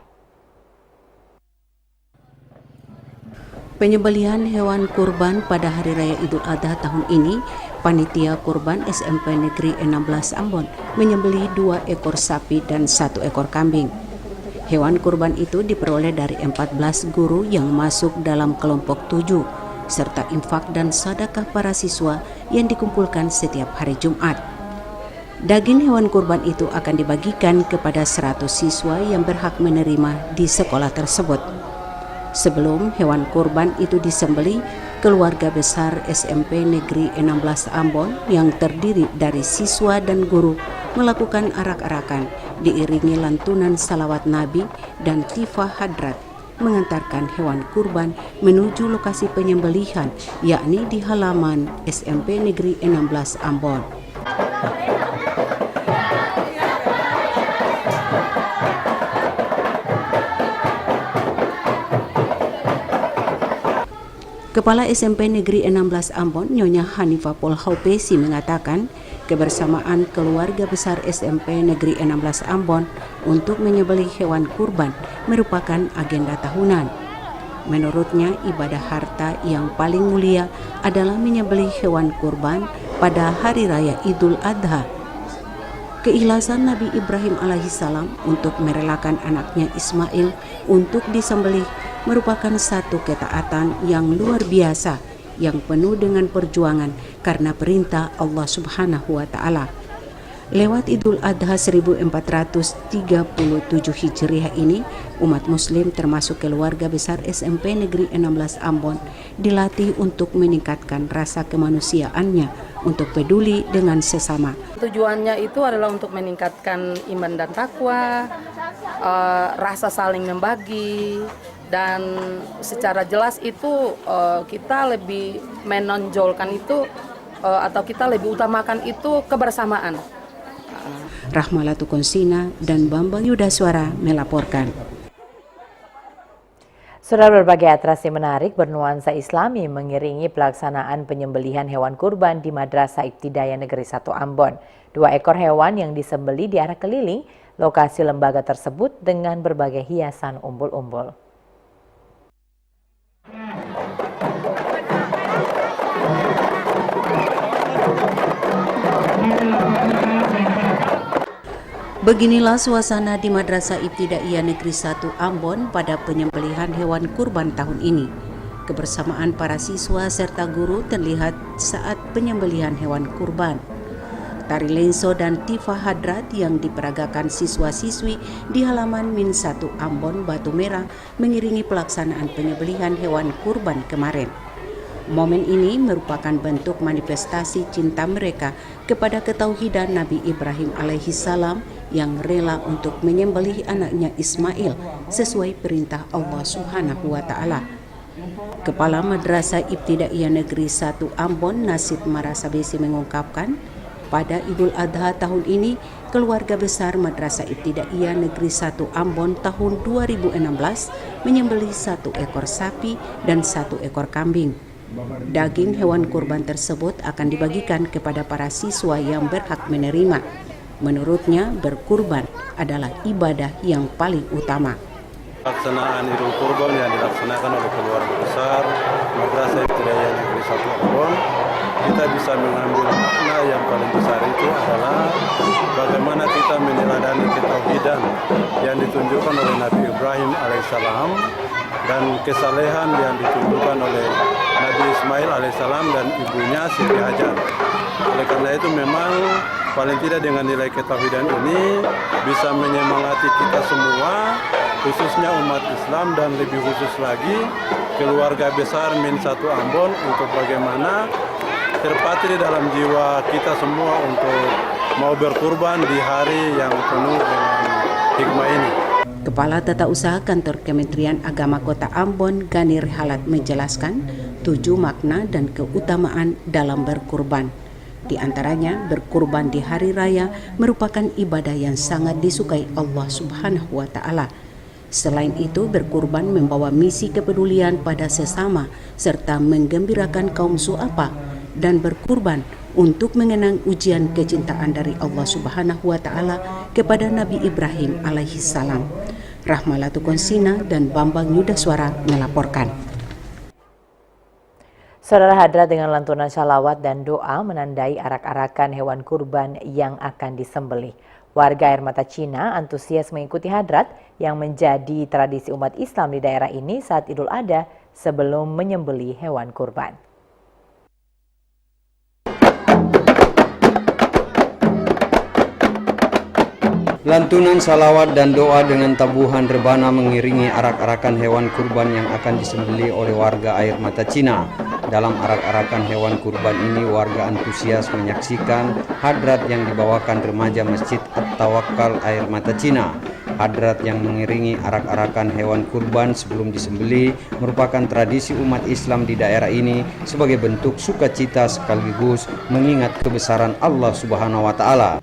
Penyembelihan hewan kurban pada Hari Raya Idul Adha tahun ini, Panitia Kurban SMP Negeri 16 Ambon menyembelih 2 ekor sapi dan 1 ekor kambing. Hewan kurban itu diperoleh dari 14 guru yang masuk dalam kelompok 7, serta infak dan sedekah para siswa yang dikumpulkan setiap hari Jumat. Daging hewan kurban itu akan dibagikan kepada 100 siswa yang berhak menerima di sekolah tersebut. Sebelum hewan kurban itu disembelih, keluarga besar SMP Negeri 16 Ambon yang terdiri dari siswa dan guru melakukan arak-arakan diiringi lantunan salawat Nabi dan tifah hadrat mengantarkan hewan kurban menuju lokasi penyembelihan, yakni di halaman SMP Negeri 16 Ambon. Kepala SMP Negeri 16 Ambon, Nyonya Hanifah Polhaupesi mengatakan, kebersamaan keluarga besar SMP Negeri 16 Ambon untuk menyembelih hewan kurban merupakan agenda tahunan. Menurutnya, ibadah harta yang paling mulia adalah menyembelih hewan kurban pada Hari Raya Idul Adha. Keikhlasan Nabi Ibrahim alaihissalam untuk merelakan anaknya Ismail untuk disembelih merupakan satu ketaatan yang luar biasa yang penuh dengan perjuangan karena perintah Allah Subhanahu wa Ta'ala. Lewat Idul Adha 1437 Hijriah ini, umat muslim termasuk keluarga besar SMP Negeri 16 Ambon dilatih untuk meningkatkan rasa kemanusiaannya untuk peduli dengan sesama. Tujuannya itu adalah untuk meningkatkan iman dan takwa, rasa saling membagi, dan secara jelas itu kita lebih menonjolkan itu atau kita lebih utamakan itu kebersamaan. Rahmalatu Konsina dan Bambang Yudaswara melaporkan. Saudara, berbagai atraksi menarik bernuansa Islami mengiringi pelaksanaan penyembelihan hewan kurban di Madrasah Ibtidaiyah Negeri 1 Ambon. 2 ekor hewan yang disembelih diarak keliling lokasi lembaga tersebut dengan berbagai hiasan umbul-umbul. Beginilah suasana di Madrasah Ibtidaiyah Negeri 1 Ambon pada penyembelihan hewan kurban tahun ini. Kebersamaan para siswa serta guru terlihat saat penyembelihan hewan kurban. Tari lenso dan tifah hadrat yang diperagakan siswa-siswi di halaman Min 1 Ambon Batu Merah mengiringi pelaksanaan penyembelihan hewan kurban kemarin. Momen ini merupakan bentuk manifestasi cinta mereka kepada ketauhidan Nabi Ibrahim alaihissalam yang rela untuk menyembelih anaknya Ismail sesuai perintah Allah Subhanahu wa Ta'ala. Kepala Madrasah Ibtidaiyah Negeri 1 Ambon, Nasid Marasabesi mengungkapkan, pada Idul Adha tahun ini, keluarga besar Madrasah Ibtidaiyah Negeri 1 Ambon tahun 2016 menyembelih 1 ekor sapi dan 1 ekor kambing. Daging hewan kurban tersebut akan dibagikan kepada para siswa yang berhak menerima. Menurutnya, berkurban adalah ibadah yang paling utama. Pelaksanaan Idul Kurban yang dilaksanakan oleh keluarga besar Madrasah Ibtidaiyah Negeri 1 Ambon, kita bisa mengambil makna yang paling besar itu adalah bagaimana kita meneladani ketauhidan yang ditunjukkan oleh Nabi Ibrahim alaihissalam dan kesalehan yang ditunjukkan oleh Nabi Ismail alaihissalam dan ibunya Siti Hajar. Oleh karena itu memang paling tidak dengan nilai ketauhidan ini bisa menyemangati kita semua, khususnya umat Islam dan lebih khusus lagi keluarga besar Min 1 Ambon, untuk bagaimana terpatri dalam jiwa kita semua untuk mau berkurban di hari yang penuh dengan hikmah ini. Kepala Tata Usaha Kantor Kementerian Agama Kota Ambon, Gani Rehalat menjelaskan 7 makna dan keutamaan dalam berkurban. Di antaranya, berkurban di hari raya merupakan ibadah yang sangat disukai Allah Subhanahu wa Ta'ala. Selain itu, berkurban membawa misi kepedulian pada sesama serta menggembirakan kaum su'apa, dan berkurban untuk mengenang ujian kecintaan dari Allah Subhanahu wa Ta'ala kepada Nabi Ibrahim alaihissalam. Rahmalatu Konsina dan Bambang Yudaswara melaporkan. Saudara, hadrat dengan lantunan shalawat dan doa menandai arak-arakan hewan kurban yang akan disembelih. Warga Air Mata Cina antusias mengikuti hadrat yang menjadi tradisi umat Islam di daerah ini saat Idul Adha sebelum menyembelih hewan kurban. Lantunan salawat dan doa dengan tabuhan rebana mengiringi arak-arakan hewan kurban yang akan disembelih oleh warga Air Mata Cina. Dalam arak-arakan hewan kurban ini, warga antusias menyaksikan hadrat yang dibawakan remaja Masjid At-Tawakkal Air Mata Cina. Hadrat yang mengiringi arak-arakan hewan kurban sebelum disembelih merupakan tradisi umat Islam di daerah ini sebagai bentuk sukacita sekaligus mengingat kebesaran Allah Subhanahu wa Ta'ala.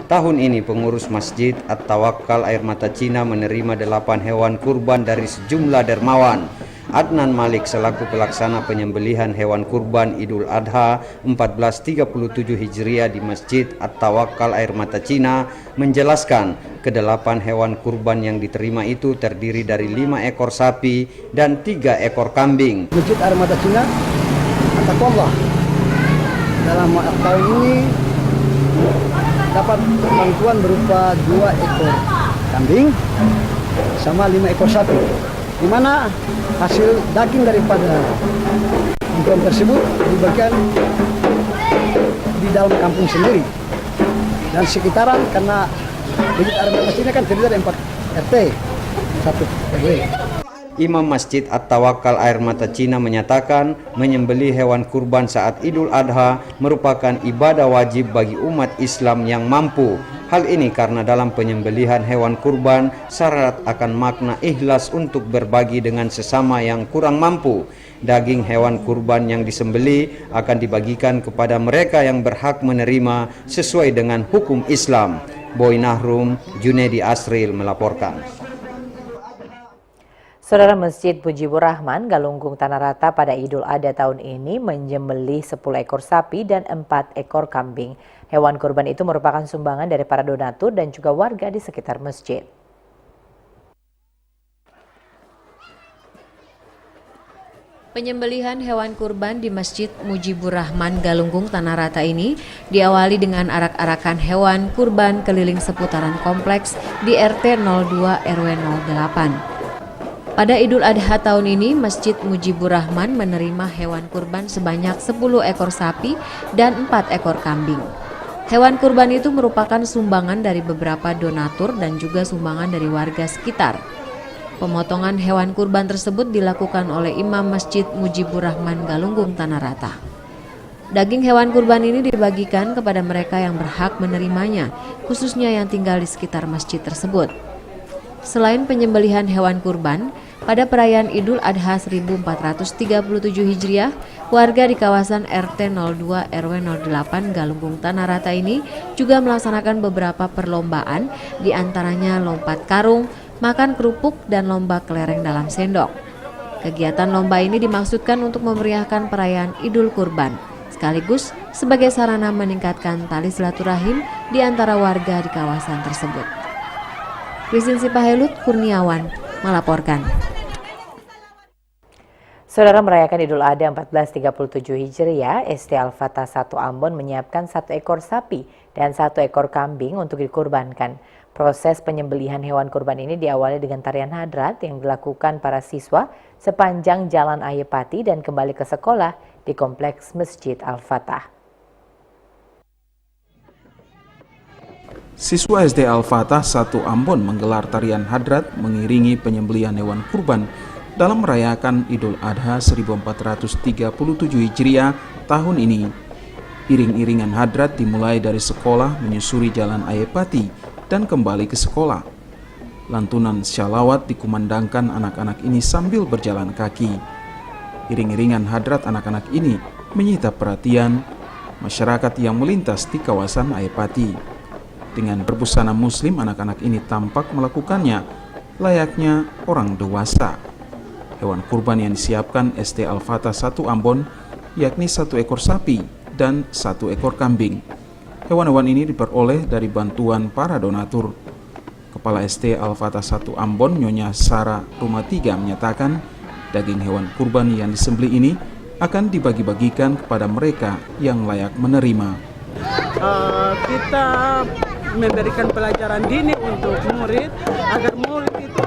Tahun ini pengurus Masjid At-Tawakkal Air Mata Cina menerima 8 hewan kurban dari sejumlah dermawan. Adnan Malik selaku pelaksana penyembelihan hewan kurban Idul Adha 1437 Hijriah di Masjid At-Tawakkal Air Mata Cina menjelaskan ke-8 hewan kurban yang diterima itu terdiri dari 5 ekor sapi dan 3 ekor kambing. Masjid Air Mata Cina At-Tawakkal dalam tahun ini dapat bantuan berupa 2 ekor kambing sama 5 ekor sapi, di mana hasil daging daripada bantuan tersebut dibagikan di dalam kampung sendiri dan sekitaran, karena Masjid Air Mata Cina kan terdiri dari 4 RT 1 RW. Imam Masjid At-Tawakkal Air Mata Cina menyatakan menyembelih hewan kurban saat Idul Adha merupakan ibadah wajib bagi umat Islam yang mampu. Hal ini karena dalam penyembelihan hewan kurban syarat akan makna ikhlas untuk berbagi dengan sesama yang kurang mampu. Daging hewan kurban yang disembelih akan dibagikan kepada mereka yang berhak menerima sesuai dengan hukum Islam. Boy Nahrum, Junedi Asril melaporkan. Saudara, Masjid Mujibur Rahman, Galunggung Tanah Rata pada Idul Adha tahun ini menyembelih 10 ekor sapi dan 4 ekor kambing. Hewan kurban itu merupakan sumbangan dari para donatur dan juga warga di sekitar masjid. Penyembelihan hewan kurban di Masjid Mujibur Rahman Galunggung Tanah Rata ini diawali dengan arak-arakan hewan kurban keliling seputaran kompleks di RT 02 RW 08. Pada Idul Adha tahun ini, Masjid Mujibur Rahman menerima hewan kurban sebanyak 10 ekor sapi dan 4 ekor kambing. Hewan kurban itu merupakan sumbangan dari beberapa donatur dan juga sumbangan dari warga sekitar. Pemotongan hewan kurban tersebut dilakukan oleh Imam Masjid Mujibur Rahman Galunggung Tanah Rata. Daging hewan kurban ini dibagikan kepada mereka yang berhak menerimanya, khususnya yang tinggal di sekitar masjid tersebut. Selain penyembelihan hewan kurban, pada perayaan Idul Adha 1437 Hijriah, warga di kawasan RT 02 RW 08 Galunggung Tanah Rata ini juga melaksanakan beberapa perlombaan, di antaranya lompat karung, makan kerupuk, dan lomba kelereng dalam sendok. Kegiatan lomba ini dimaksudkan untuk memeriahkan perayaan Idul Kurban, sekaligus sebagai sarana meningkatkan tali silaturahim di antara warga di kawasan tersebut. Christine Sipahelut Kurniawan melaporkan. Saudara, merayakan Idul Adha 1437 Hijriah, ST Al-Fatah 1 Ambon menyiapkan 1 ekor sapi dan 1 ekor kambing untuk dikurbankan. Proses penyembelihan hewan kurban ini diawali dengan tarian hadrat yang dilakukan para siswa sepanjang Jalan Ayepati dan kembali ke sekolah di Kompleks Masjid Al-Fatah. Siswa SD Al-Fatah 1 Ambon menggelar tarian hadrat mengiringi penyembelihan hewan kurban dalam merayakan Idul Adha 1437 Hijriah tahun ini. Iring-iringan hadrat dimulai dari sekolah menyusuri Jalan Ayepati dan kembali ke sekolah. Lantunan syalawat dikumandangkan anak-anak ini sambil berjalan kaki. Iring-iringan hadrat anak-anak ini menyita perhatian masyarakat yang melintas di kawasan Ayepati. Dengan berbusana muslim, anak-anak ini tampak melakukannya layaknya orang dewasa. Hewan kurban yang disiapkan ST Al-Fatah 1 Ambon yakni 1 ekor sapi dan 1 ekor kambing. Hewan-hewan ini diperoleh dari bantuan para donatur. Kepala ST Al-Fatah 1 Ambon, Nyonya Sarah Rumah 3 menyatakan daging hewan kurban yang disembelih ini akan dibagi-bagikan kepada mereka yang layak menerima. Kita memberikan pelajaran dini untuk murid agar murid itu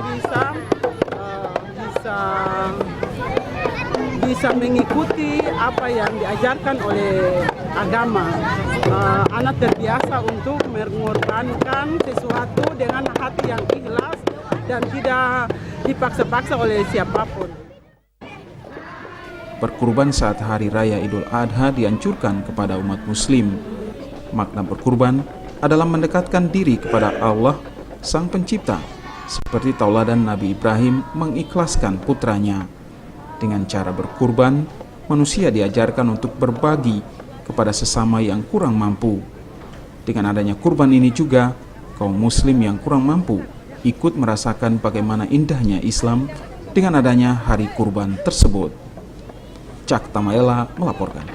bisa mengikuti apa yang diajarkan oleh agama. Anak terbiasa untuk mengorbankan sesuatu dengan hati yang ikhlas dan tidak dipaksa-paksa oleh siapapun. Berkurban saat Hari Raya Idul Adha dianjurkan kepada umat muslim. Makna berkurban adalah mendekatkan diri kepada Allah, Sang Pencipta, seperti tauladan Nabi Ibrahim mengikhlaskan putranya. Dengan cara berkurban, manusia diajarkan untuk berbagi kepada sesama yang kurang mampu. Dengan adanya kurban ini juga, kaum muslim yang kurang mampu ikut merasakan bagaimana indahnya Islam dengan adanya hari kurban tersebut. Cak Tamaela melaporkan.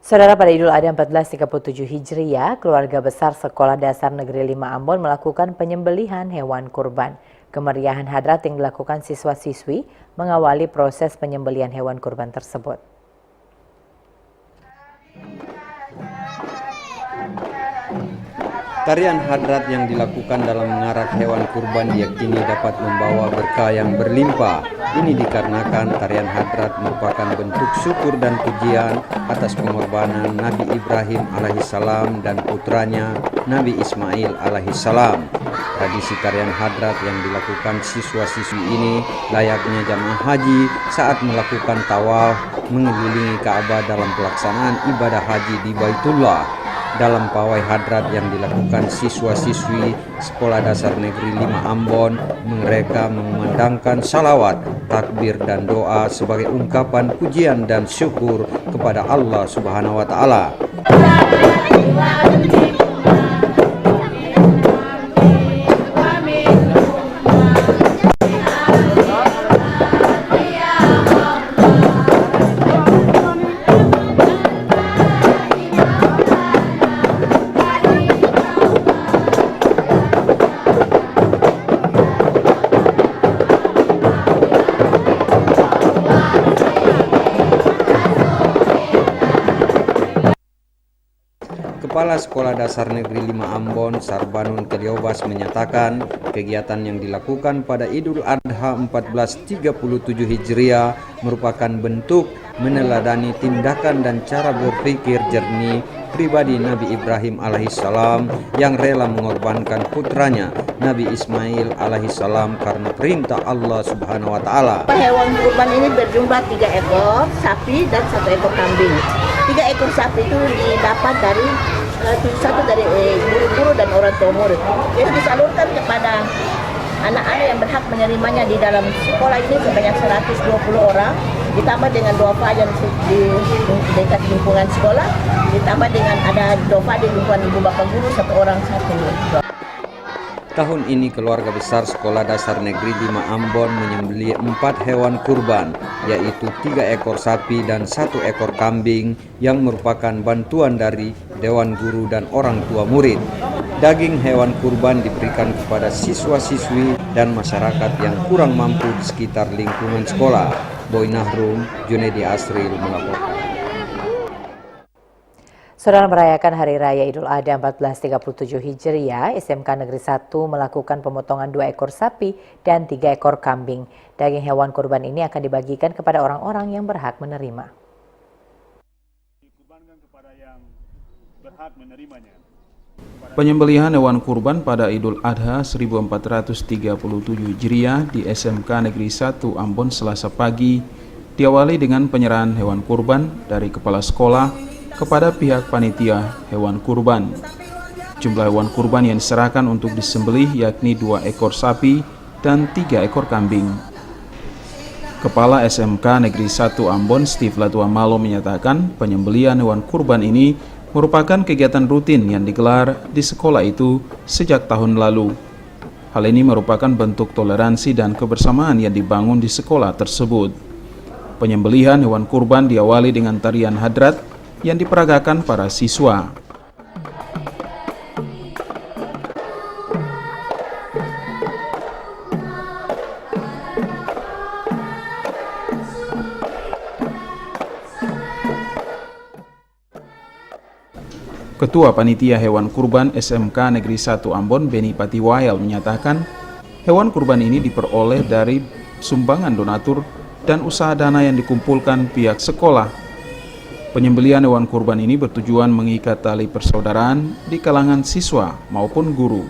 Saudara, pada Idul Adha 1437 Hijriah, keluarga besar Sekolah Dasar Negeri 5 Ambon melakukan penyembelihan hewan kurban. Kemeriahan hadrat yang dilakukan siswa-siswi mengawali proses penyembelihan hewan kurban tersebut. Tarian hadrat yang dilakukan dalam mengarak hewan kurban diyakini dapat membawa berkah yang berlimpah. Ini dikarenakan tarian hadrat merupakan bentuk syukur dan pujian atas pengorbanan Nabi Ibrahim alaihissalam dan putranya Nabi Ismail alaihissalam. Tradisi tarian hadrat yang dilakukan siswa-siswi ini layaknya jamaah haji saat melakukan tawaf mengelilingi Ka'bah dalam pelaksanaan ibadah haji di Baitullah. Dalam pawai hadrat yang dilakukan siswa-siswi Sekolah Dasar Negeri 5 Ambon, mereka mengumandangkan salawat, takbir dan doa sebagai ungkapan pujian dan syukur kepada Allah Subhanahu wa taala. Kepala Sekolah Dasar Negeri 5 Ambon, Sarbanun Keliobas menyatakan kegiatan yang dilakukan pada Idul Adha 1437 Hijriah merupakan bentuk meneladani tindakan dan cara berpikir jernih pribadi Nabi Ibrahim alaihissalam yang rela mengorbankan putranya Nabi Ismail alaihissalam karena perintah Allah Subhanahu wa taala. Hewan kurban ini berjumlah 3 ekor sapi dan 1 ekor kambing. 3 ekor sapi itu didapat dari satu dari guru-guru dan orang tua murid. Itu disalurkan kepada anak-anak yang berhak menerimanya di dalam sekolah ini sebanyak 120 orang, ditambah dengan dofa yang di dekat lingkungan sekolah, ditambah dengan ada dofa di lingkungan ibu bapak guru 1 orang 1. Tahun ini keluarga besar Sekolah Dasar Negeri 5 Ambon menyembelih 4 hewan kurban, yaitu 3 ekor sapi dan 1 ekor kambing yang merupakan bantuan dari Dewan Guru dan orang tua murid. Daging hewan kurban diberikan kepada siswa-siswi dan masyarakat yang kurang mampu di sekitar lingkungan sekolah. Boy Nahrum, Junedi Asril melaporkan. Saudara, merayakan Hari Raya Idul Adha 1437 Hijriah, SMK Negeri 1 melakukan pemotongan 2 ekor sapi dan 3 ekor kambing. Daging hewan kurban ini akan dibagikan kepada orang-orang yang berhak menerima. Penyembelihan hewan kurban pada Idul Adha 1437 Hijriah di SMK Negeri 1 Ambon Selasa pagi diawali dengan penyerahan hewan kurban dari kepala sekolah kepada pihak panitia hewan kurban. Jumlah hewan kurban yang diserahkan untuk disembelih yakni 2 ekor sapi dan 3 ekor kambing. Kepala SMK Negeri 1 Ambon, Steve Latuamalo menyatakan penyembelihan hewan kurban ini merupakan kegiatan rutin yang digelar di sekolah itu sejak tahun lalu. Hal ini merupakan bentuk toleransi dan kebersamaan yang dibangun di sekolah tersebut. Penyembelihan hewan kurban diawali dengan tarian hadrat yang diperagakan para siswa. Ketua Panitia Hewan Kurban SMK Negeri 1 Ambon, Beni Patiwael menyatakan hewan kurban ini diperoleh dari sumbangan donatur dan usaha dana yang dikumpulkan pihak sekolah. Penyembelihan hewan kurban ini bertujuan mengikat tali persaudaraan di kalangan siswa maupun guru.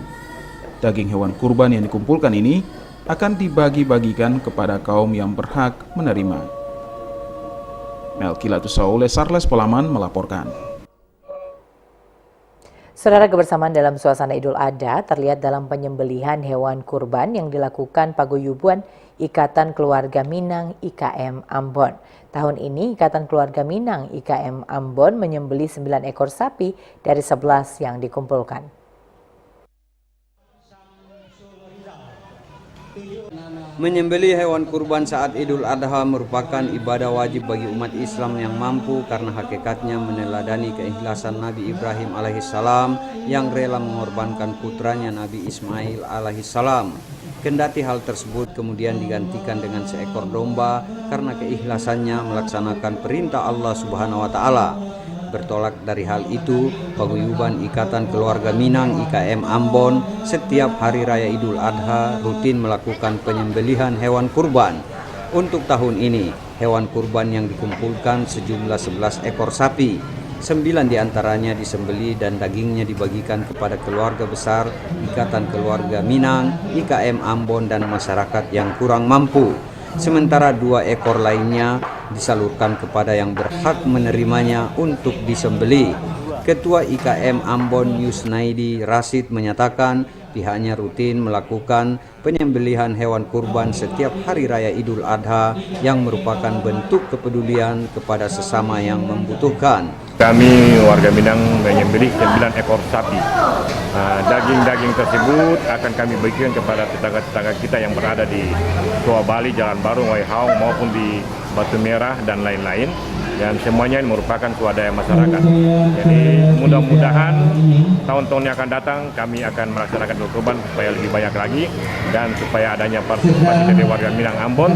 Daging hewan kurban yang dikumpulkan ini akan dibagi-bagikan kepada kaum yang berhak menerima. Melki Latusaule, Sarles Polaman melaporkan. Saudara, kebersamaan dalam suasana Idul Adha terlihat dalam penyembelihan hewan kurban yang dilakukan paguyuban Ikatan Keluarga Minang IKM Ambon. Tahun ini Ikatan Keluarga Minang IKM Ambon menyembelih 9 ekor sapi dari 11 yang dikumpulkan. Menyembelih hewan kurban saat Idul Adha merupakan ibadah wajib bagi umat Islam yang mampu karena hakikatnya meneladani keikhlasan Nabi Ibrahim alaihissalam yang rela mengorbankan putranya Nabi Ismail alaihissalam. Kendati hal tersebut kemudian digantikan dengan seekor domba karena keikhlasannya melaksanakan perintah Allah Subhanahu wa taala. Bertolak dari hal itu, paguyuban Ikatan Keluarga Minang IKM Ambon setiap hari raya Idul Adha rutin melakukan penyembelihan hewan kurban. Untuk tahun ini, hewan kurban yang dikumpulkan sejumlah 11 ekor sapi. 9 diantaranya disembelih dan dagingnya dibagikan kepada keluarga besar Ikatan Keluarga Minang, IKM Ambon dan masyarakat yang kurang mampu. Sementara 2 ekor lainnya disalurkan kepada yang berhak menerimanya untuk disembelih. Ketua IKM Ambon Yusnaidi Rashid menyatakan pihaknya rutin melakukan penyembelihan hewan kurban setiap hari raya Idul Adha yang merupakan bentuk kepedulian kepada sesama yang membutuhkan. Kami warga Minang menyembelih 9 ekor sapi. Daging-daging tersebut akan kami bagikan kepada tetangga-tetangga kita yang berada di Tua Bali, Jalan Baru, Waihaung maupun di Batu Merah dan lain-lain. Dan semuanya ini merupakan swadaya masyarakat. Jadi mudah-mudahan tahun-tahun yang akan datang kami akan melaksanakan kurban supaya lebih banyak lagi dan supaya adanya partisipasi dari warga Minang Ambon.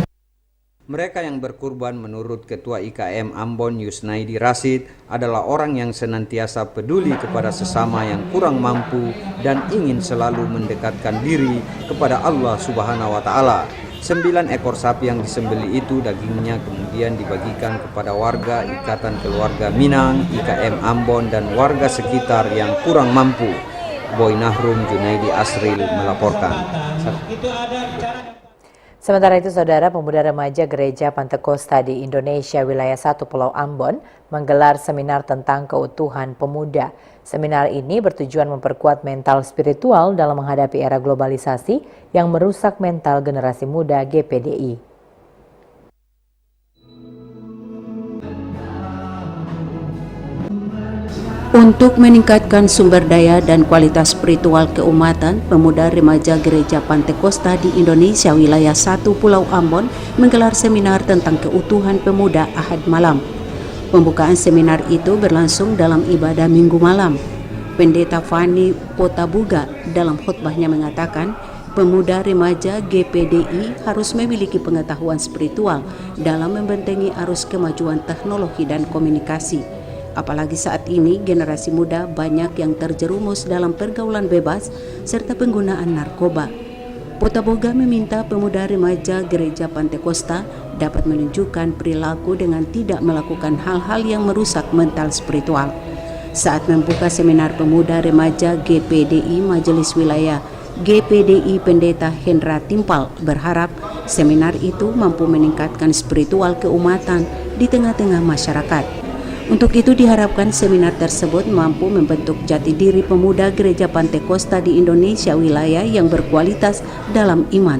Mereka yang berkurban menurut Ketua IKM Ambon Yusnaidi Rasid adalah orang yang senantiasa peduli kepada sesama yang kurang mampu dan ingin selalu mendekatkan diri kepada Allah Subhanahu wa Ta'ala. 9 ekor sapi yang disembelih itu dagingnya kemudian dibagikan kepada warga Ikatan Keluarga Minang, IKM Ambon dan warga sekitar yang kurang mampu. Boy Nahrum Junaidi Asril melaporkan. Sementara itu, Saudara, pemuda remaja Gereja Pantekosta di Indonesia Wilayah 1 Pulau Ambon menggelar seminar tentang keutuhan pemuda. Seminar ini bertujuan memperkuat mental spiritual dalam menghadapi era globalisasi yang merusak mental generasi muda GPDI. Untuk meningkatkan sumber daya dan kualitas spiritual keumatan, pemuda remaja Gereja Pantekosta di Indonesia Wilayah 1 Pulau Ambon menggelar seminar tentang keutuhan pemuda Ahad malam. Pembukaan seminar itu berlangsung dalam ibadah Minggu malam. Pendeta Fani Potabuga dalam khutbahnya mengatakan, pemuda remaja GPDI harus memiliki pengetahuan spiritual dalam membentengi arus kemajuan teknologi dan komunikasi. Apalagi saat ini generasi muda banyak yang terjerumus dalam pergaulan bebas serta penggunaan narkoba. Potaboga meminta pemuda remaja Gereja Pantekosta dapat menunjukkan perilaku dengan tidak melakukan hal-hal yang merusak mental spiritual. Saat membuka seminar pemuda remaja GPDI Majelis Wilayah GPDI, Pendeta Hendra Timpal berharap seminar itu mampu meningkatkan spiritual keumatan di tengah-tengah masyarakat. Untuk itu diharapkan seminar tersebut mampu membentuk jati diri pemuda Gereja Pantekosta di Indonesia Wilayah yang berkualitas dalam iman.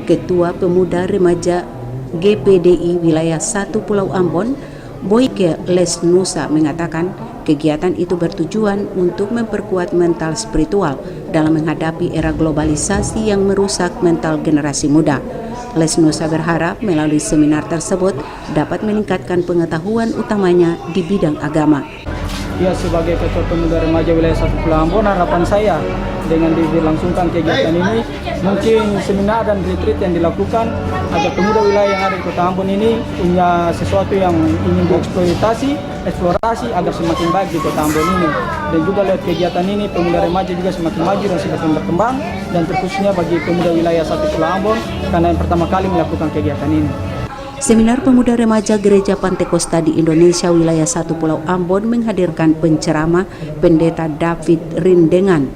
Ketua Pemuda Remaja GPDI Wilayah 1 Pulau Ambon, Boyke Lesnusa mengatakan kegiatan itu bertujuan untuk memperkuat mental spiritual dalam menghadapi era globalisasi yang merusak mental generasi muda. Lesnusa berharap melalui seminar tersebut dapat meningkatkan pengetahuan utamanya di bidang agama. Ya, sebagai Ketua Pemuda Remaja Wilayah 1 Pulau Ambon, harapan saya dengan dilangsungkan kegiatan ini, mungkin seminar dan retreat yang dilakukan agar pemuda wilayah yang ada di Kota Ambon ini punya sesuatu yang ingin dieksplorasi agar semakin baik di Kota Ambon ini. Dan juga lewat kegiatan ini pemuda remaja juga semakin maju dan semakin berkembang, dan terkhususnya bagi pemuda wilayah 1 Pulau Ambon karena yang pertama kali melakukan kegiatan ini. Seminar Pemuda Remaja Gereja Pantekosta di Indonesia Wilayah 1 Pulau Ambon menghadirkan penceramah Pendeta David Rindengan.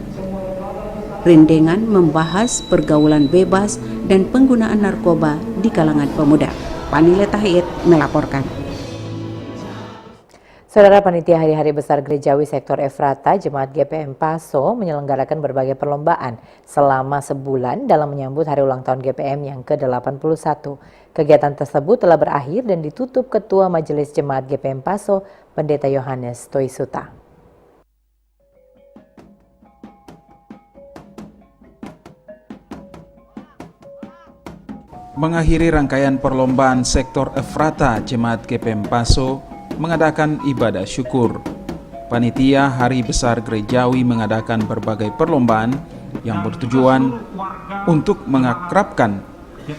Rindengan membahas pergaulan bebas dan penggunaan narkoba di kalangan pemuda. Panile Tahid melaporkan. Saudara, Panitia Hari-Hari Besar Gerejawi Sektor Efrata Jemaat GPM Paso menyelenggarakan berbagai perlombaan selama sebulan dalam menyambut hari ulang tahun GPM yang ke-81. Kegiatan tersebut telah berakhir dan ditutup Ketua Majelis Jemaat GPM Paso, Pendeta Yohanes Toisuta. Mengakhiri rangkaian perlombaan Sektor Efrata Jemaat GPM Paso mengadakan ibadah syukur. Panitia Hari Besar Gerejawi mengadakan berbagai perlombaan yang bertujuan untuk mengakrabkan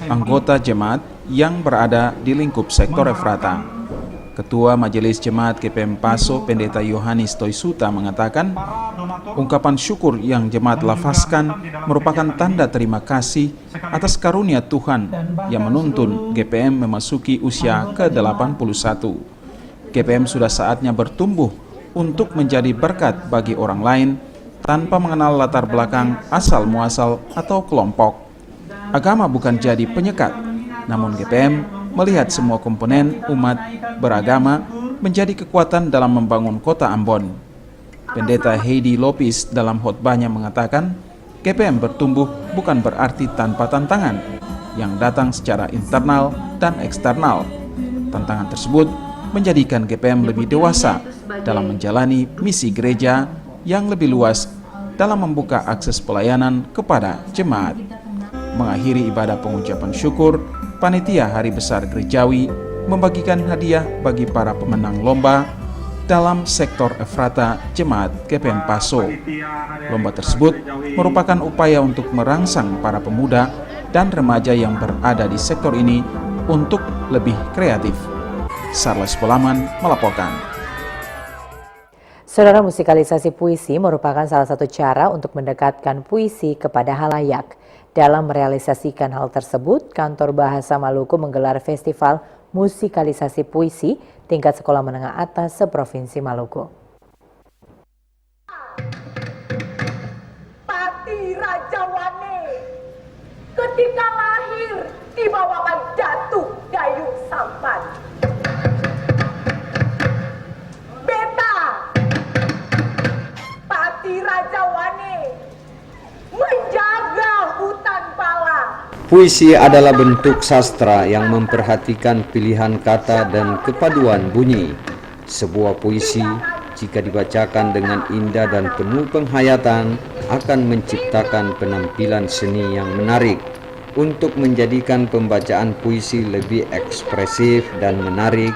anggota jemaat yang berada di lingkup Sektor Efrata. Ketua Majelis Jemaat GPM Paso, Pendeta Yohanes Toisuta mengatakan, ungkapan syukur yang jemaat lafazkan merupakan tanda terima kasih atas karunia Tuhan yang menuntun GPM memasuki usia ke-81. GPM sudah saatnya bertumbuh untuk menjadi berkat bagi orang lain tanpa mengenal latar belakang asal-muasal atau kelompok. Agama bukan jadi penyekat, namun GPM melihat semua komponen umat beragama menjadi kekuatan dalam membangun kota Ambon. Pendeta Heidi Lopis dalam khotbahnya mengatakan, GPM bertumbuh bukan berarti tanpa tantangan yang datang secara internal dan eksternal. Tantangan tersebut menjadikan GPM lebih dewasa dalam menjalani misi gereja yang lebih luas dalam membuka akses pelayanan kepada jemaat. Mengakhiri ibadah pengucapan syukur, Panitia Hari Besar Gerejawi membagikan hadiah bagi para pemenang lomba dalam Sektor Efrata Jemaat GPM Paso. Lomba tersebut merupakan upaya untuk merangsang para pemuda dan remaja yang berada di sektor ini untuk lebih kreatif. Charles Polaman melaporkan. Saudara, musikalisasi puisi merupakan salah satu cara untuk mendekatkan puisi kepada halayak. Dalam merealisasikan hal tersebut, Kantor Bahasa Maluku menggelar festival musikalisasi puisi tingkat sekolah menengah atas seprovinsi Maluku. Pati Raja Wane ketika lahir dibawakan Datuk Dayung Sampan. Beta Pati Raja Wane menjaga hutan pala. Puisi adalah bentuk sastra yang memperhatikan pilihan kata dan kepaduan bunyi. Sebuah puisi jika dibacakan dengan indah dan penuh penghayatan akan menciptakan penampilan seni yang menarik. Untuk menjadikan pembacaan puisi lebih ekspresif dan menarik,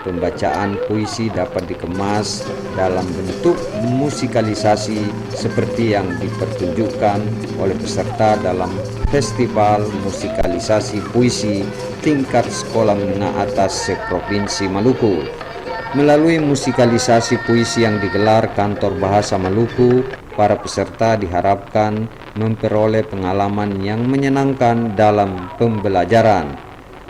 pembacaan puisi dapat dikemas dalam bentuk musikalisasi seperti yang dipertunjukkan oleh peserta dalam Festival Musikalisasi Puisi tingkat sekolah menengah atas seprovinsi Maluku. Melalui musikalisasi puisi yang digelar Kantor Bahasa Maluku, para peserta diharapkan memperoleh pengalaman yang menyenangkan dalam pembelajaran.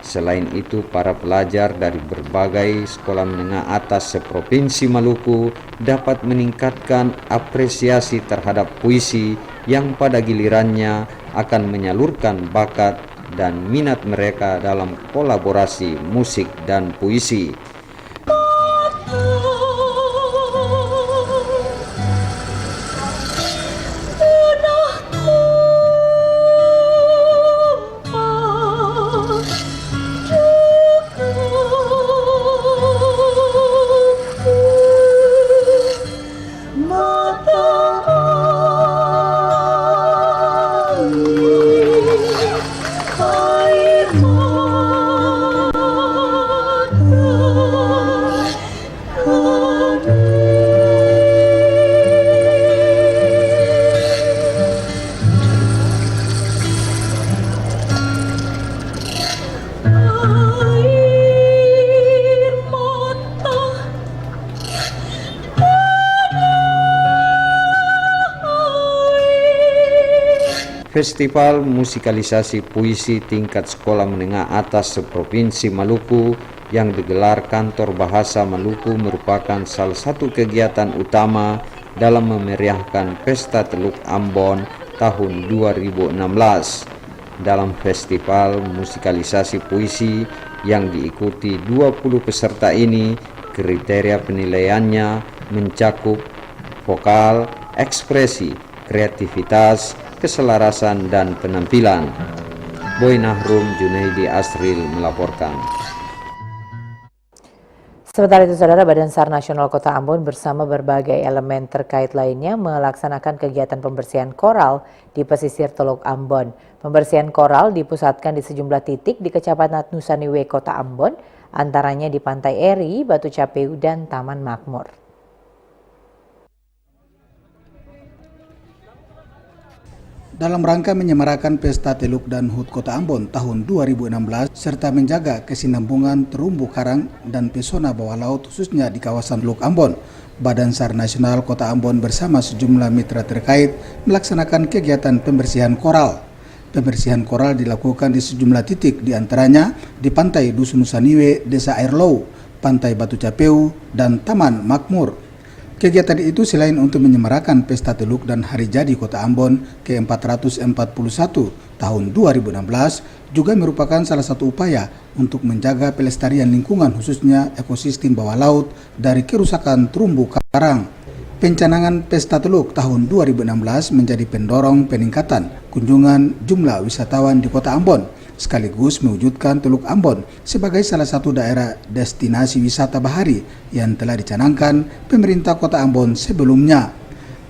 Selain itu, para pelajar dari berbagai sekolah menengah atas seprovinsi Maluku dapat meningkatkan apresiasi terhadap puisi yang pada gilirannya akan menyalurkan bakat dan minat mereka dalam kolaborasi musik dan puisi. Festival Musikalisasi Puisi tingkat sekolah menengah atas seprovinsi Maluku yang digelar Kantor Bahasa Maluku merupakan salah satu kegiatan utama dalam memeriahkan Pesta Teluk Ambon tahun 2016. Dalam festival musikalisasi puisi yang diikuti 20 peserta ini, kriteria penilaiannya mencakup vokal, ekspresi, kreativitas, keselarasan, dan penampilan. Boy Nahrum Junaidi Asril melaporkan. Sementara itu, Saudara, Badan SAR Nasional Kota Ambon bersama berbagai elemen terkait lainnya melaksanakan kegiatan pembersihan koral di pesisir Teluk Ambon. Pembersihan koral dipusatkan di sejumlah titik di Kecamatan Nusaniwe, Kota Ambon, antaranya di Pantai Eri, Batu Capeu, dan Taman Makmur. Dalam rangka menyemarakan Pesta Teluk dan HUT Kota Ambon tahun 2016 serta menjaga kesinambungan terumbu karang dan pesona bawah laut khususnya di kawasan Teluk Ambon, Badan SAR Nasional Kota Ambon bersama sejumlah mitra terkait melaksanakan kegiatan pembersihan koral. Pembersihan koral dilakukan di sejumlah titik, diantaranya di Pantai Dusun Nusaniwe, Desa Air Low, Pantai Batu Capeu, dan Taman Makmur. Kegiatan itu selain untuk menyemarakan Pesta Teluk dan Hari Jadi Kota Ambon ke-441 tahun 2016 juga merupakan salah satu upaya untuk menjaga pelestarian lingkungan khususnya ekosistem bawah laut dari kerusakan terumbu karang. Pencanangan Pesta Teluk tahun 2016 menjadi pendorong peningkatan kunjungan jumlah wisatawan di Kota Ambon, sekaligus mewujudkan Teluk Ambon sebagai salah satu daerah destinasi wisata bahari yang telah dicanangkan pemerintah Kota Ambon sebelumnya.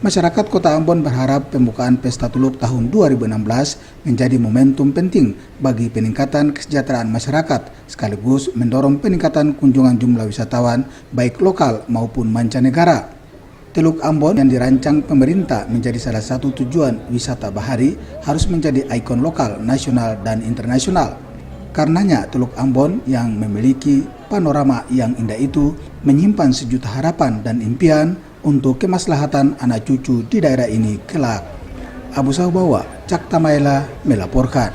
Masyarakat Kota Ambon berharap pembukaan Pesta Teluk tahun 2016 menjadi momentum penting bagi peningkatan kesejahteraan masyarakat, sekaligus mendorong peningkatan kunjungan jumlah wisatawan baik lokal maupun mancanegara. Teluk Ambon yang dirancang pemerintah menjadi salah satu tujuan wisata bahari harus menjadi ikon lokal, nasional, dan internasional. Karenanya Teluk Ambon yang memiliki panorama yang indah itu menyimpan sejuta harapan dan impian untuk kemaslahatan anak cucu di daerah ini kelak. Abu Saubawa, Cak Tamaela melaporkan.